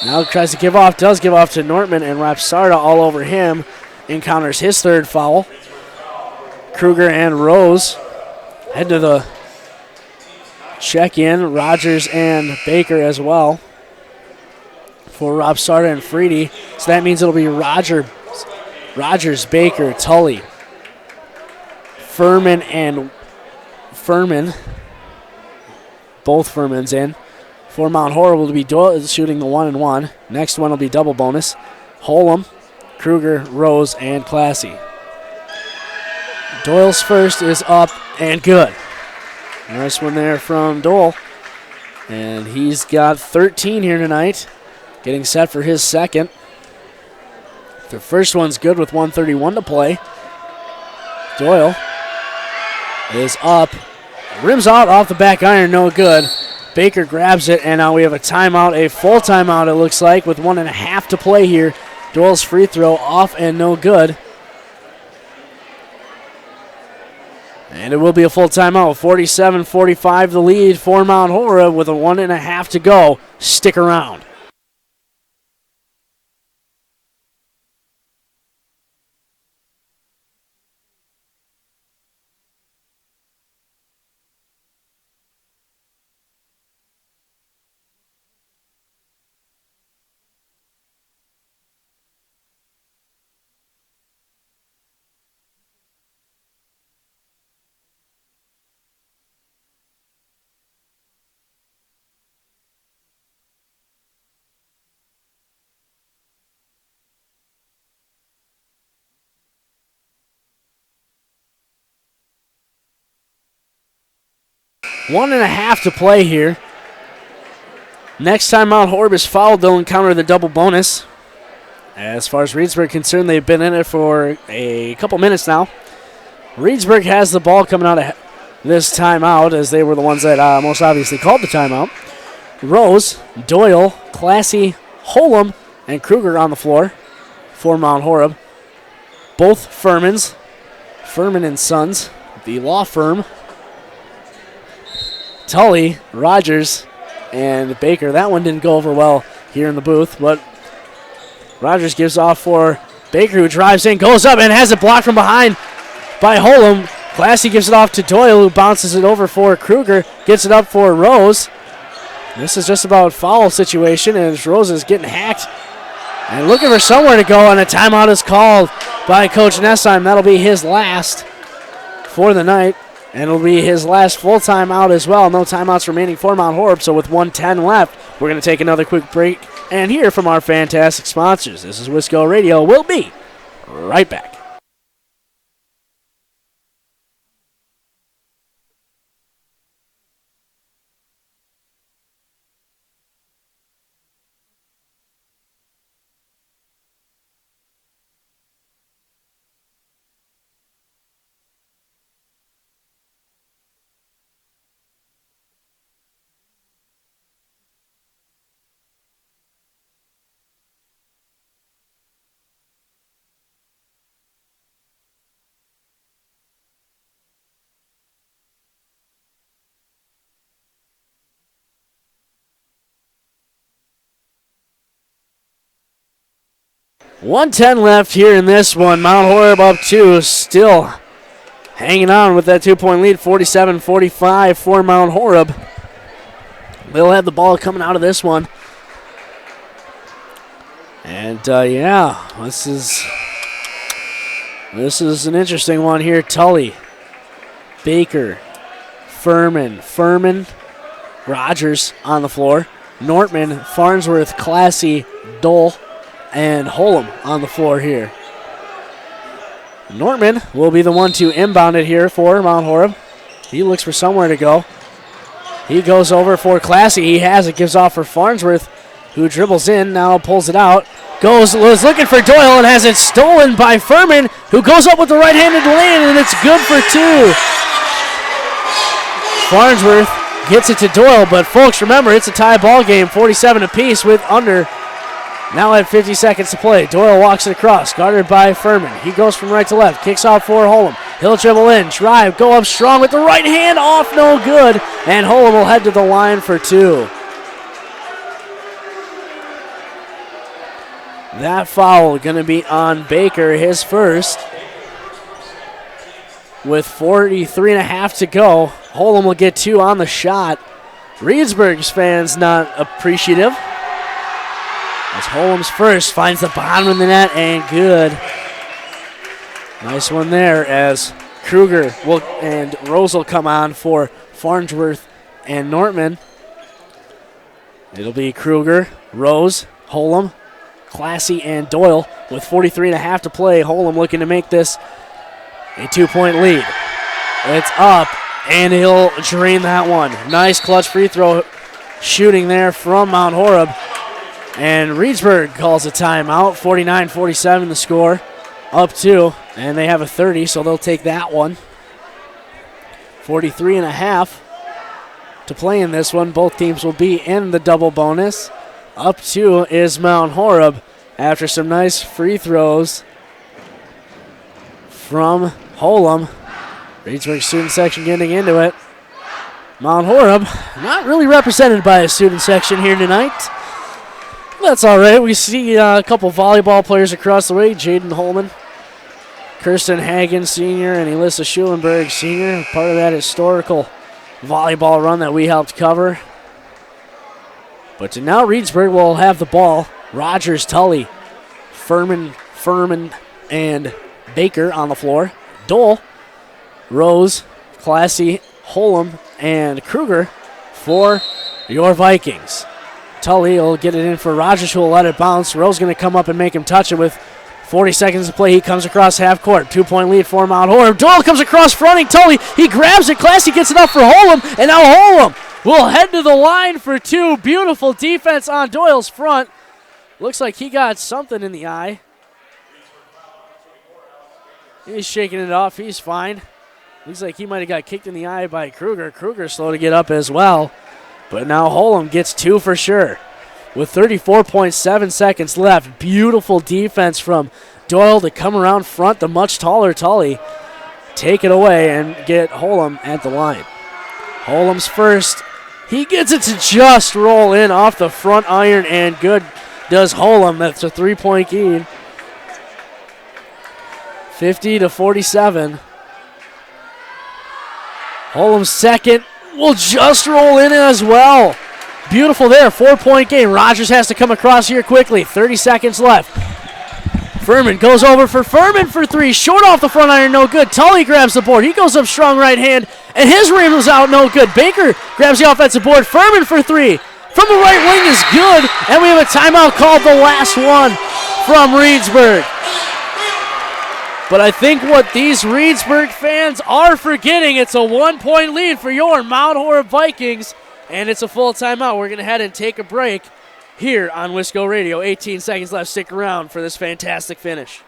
Now tries to give off, does give off to Nortman, and Rob Sarda all over him. encounters his third foul. Kruger and Rose head to the check-in. Rogers and Baker as well for Rob Sarda and Freedy. So that means it'll be Rogers, Baker, Tully, Furman, and Furman. Both Furmans in. For Mount Horeb will be Doyle shooting the 1-and-1. Next one will be double bonus. Holem, Kruger, Rose, and Classy. Doyle's first is up and good. Nice one there from Doyle. And he's got 13 here tonight. Getting set for his second. The first one's good with 1:31 to play. Doyle is up. Rims out off the back iron, no good. Baker grabs it, and now we have a timeout, a full timeout it looks like, with 1.5 to play here. Doyle's free throw off and no good. And it will be a full timeout. 47-45 the lead for Mount Horeb with a 1.5 to go. Stick around. One and a half to play here. Next time Mount Horeb is fouled, they'll encounter the double bonus. As far as Reedsburg concerned, they've been in it for a couple minutes now. Reedsburg has the ball coming out of this timeout, as they were the ones that most obviously called the timeout. Rose, Doyle, Classy, Holem, and Kruger on the floor for Mount Horeb. Both Furmans, Furman and Sons, the law firm. Tully, Rogers, and Baker. That one didn't go over well here in the booth, but Rogers gives off for Baker, who drives in, goes up, and has it blocked from behind by Holem. Classy gives it off to Doyle, who bounces it over for Kruger, gets it up for Rose. This is just about a foul situation, and Rose is getting hacked and looking for somewhere to go, and a timeout is called by Coach Nessheim. That'll be his last for the night. And it'll be his last full timeout as well. No timeouts remaining for Mount Horeb. So with 1:10 left, we're going to take another quick break and hear from our fantastic sponsors. This is Wisco Radio. We'll be right back. .110 left here in this one. Mount Horeb up 2, still hanging on with that 2-point lead, 47-45 for Mount Horeb. They'll have the ball coming out of this one. And, yeah, this is an interesting one here. Tully, Baker, Furman, Rogers on the floor. Nortman, Farnsworth, Classy, Dole, and Holem on the floor here. Nortman will be the one to inbound it here for Mount Horeb. He looks for somewhere to go. He goes over for Classy. He has it, gives off for Farnsworth, who dribbles in, now pulls it out. Was looking for Doyle and has it stolen by Furman, who goes up with the right-handed lane, and it's good for 2. Farnsworth gets it to Doyle, but folks, remember, it's a tie ball game, 47 apiece with under. Now at 50 seconds to play. Doyle walks it across, guarded by Furman. He goes from right to left, kicks off for Holem. He'll dribble in, drive, go up strong with the right hand, off, no good. And Holem will head to the line for 2. That foul going to be on Baker, his first. With 43 and a half to go, Holem will get 2 on the shot. Reedsburg's fans not appreciative. As Holem's first finds the bottom of the net and good. Nice one there as Kruger and Rose will come on for Farnsworth and Nortman. It'll be Kruger, Rose, Holem, Classy, and Doyle with 43 and a half to play. Holem looking to make this a 2-point lead. It's up, and he'll drain that one. Nice clutch free throw shooting there from Mount Horeb. And Reedsburg calls a timeout. 49-47 the score. Up 2, and they have a 30, so they'll take that one. 43 and a half to play in this one. Both teams will be in the double bonus. Up 2 is Mount Horeb after some nice free throws from Holem. Reedsburg student section getting into it. Mount Horeb not really represented by a student section here tonight. That's all right. We see a couple volleyball players across the way. Jaden Holman, Kirsten Hagen, Sr., and Elissa Schulenberg, Sr., part of that historical volleyball run that we helped cover. But now Reedsburg will have the ball. Rogers, Tully, Furman, and Baker on the floor. Dole, Rose, Classy, Holem, and Kruger for your Vikings. Tully will get it in for Rogers, who will let it bounce. Rose going to come up and make him touch it with 40 seconds to play. He comes across half court. 2-point lead for Mount Horeb. Doyle comes across fronting Tully. He grabs it. Classy gets it up for Holem, and now Holem will head to the line for 2. Beautiful defense on Doyle's front. Looks like he got something in the eye. He's shaking it off. He's fine. Looks like he might have got kicked in the eye by Kruger. Kruger's slow to get up as well. But now Holem gets 2 for sure. With 34.7 seconds left. Beautiful defense from Doyle to come around front. The much taller Tully take it away and get Holem at the line. Holem's first. He gets it to just roll in off the front iron, and good does Holem. That's a 3-point lead. 50-47. Holem's second will just roll in as well. Beautiful there, 4-point game. Rogers has to come across here quickly. 30 seconds left. Furman goes over for Furman for 3. Short off the front iron, no good. Tully grabs the board. He goes up strong right hand, and his rim was out, no good. Baker grabs the offensive board. Furman for 3. From the right wing is good, and we have a timeout called, the last one from Reedsburg. But I think what these Reedsburg fans are forgetting, it's a 1-point lead for your Mount Horeb Vikings, and it's a full timeout. We're going to head and take a break here on Wisco Radio. 18 seconds left. Stick around for this fantastic finish.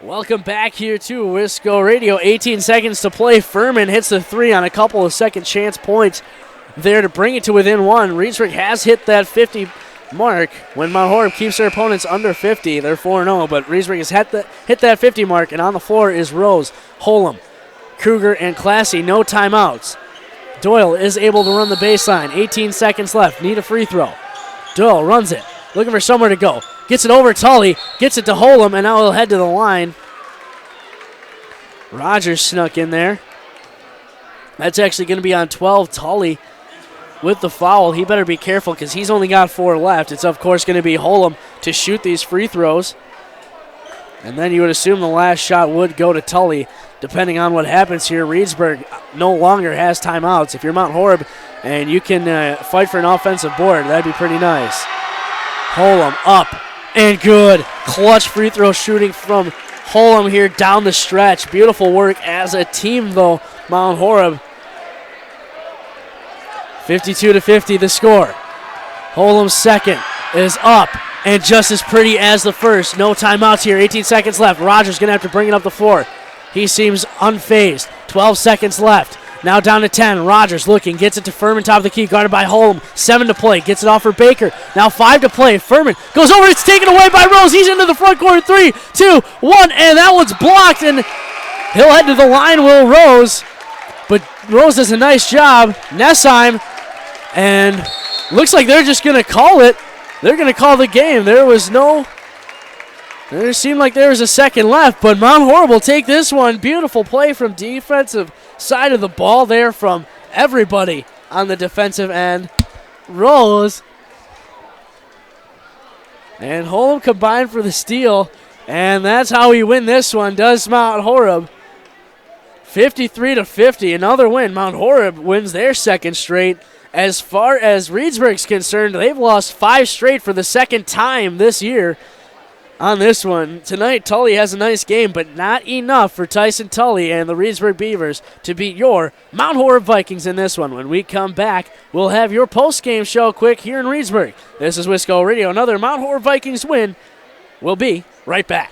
Welcome back here to Wisco Radio. 18 seconds to play. Furman hits the 3 on a couple of second chance points there to bring it to within 1. Reedsburg has hit that 50 mark. When Mount Horeb keeps their opponents under 50, they're 4-0, but Reedsburg has hit that 50 mark, and on the floor is Rose, Holem, Kruger, and Classy. No timeouts. Doyle is able to run the baseline. 18 seconds left. Need a free throw. Doyle runs it, looking for somewhere to go. Gets it over Tully, gets it to Holem, and now he'll head to the line. Rogers snuck in there. That's actually going to be on 12. Tully with the foul. He better be careful because he's only got 4 left. It's, of course, going to be Holem to shoot these free throws. And then you would assume the last shot would go to Tully, depending on what happens here. Reedsburg no longer has timeouts. If you're Mount Horeb and you can fight for an offensive board, that'd be pretty nice. Holem up and good. Clutch free throw shooting from Holem here down the stretch. Beautiful work as a team, though, Mount Horeb. 52-50 the score. Holem's second is up and just as pretty as the first. No timeouts here. 18 seconds left. Rogers going to have to bring it up the floor. He seems unfazed. 12 seconds left. Now down to 10. Rogers looking. Gets it to Furman, top of the key. Guarded by Holem. 7 to play. Gets it off for Baker. Now 5 to play. Furman goes over. It's taken away by Rose. He's into the front court. 3, 2, 1. And that one's blocked. And he'll head to the line, Will Rose. But Rose does a nice job. Nessheim. And looks like they're just going to call it. They're going to call the game. There seemed like there was a second left, but Mount Horeb will take this one. Beautiful play from defensive side of the ball there from everybody on the defensive end. Rose and Holem combined for the steal, and that's how we win this one, does Mount Horeb. 53-50, another win. Mount Horeb wins their second straight. As far as Reedsburg's concerned, they've lost 5 straight for the second time this year on this one. Tonight, Tully has a nice game, but not enough for Tyson Tully and the Reedsburg Beavers to beat your Mount Horeb Vikings in this one. When we come back, we'll have your post-game show quick here in Reedsburg. This is Wisco Radio. Another Mount Horeb Vikings win. We'll be right back.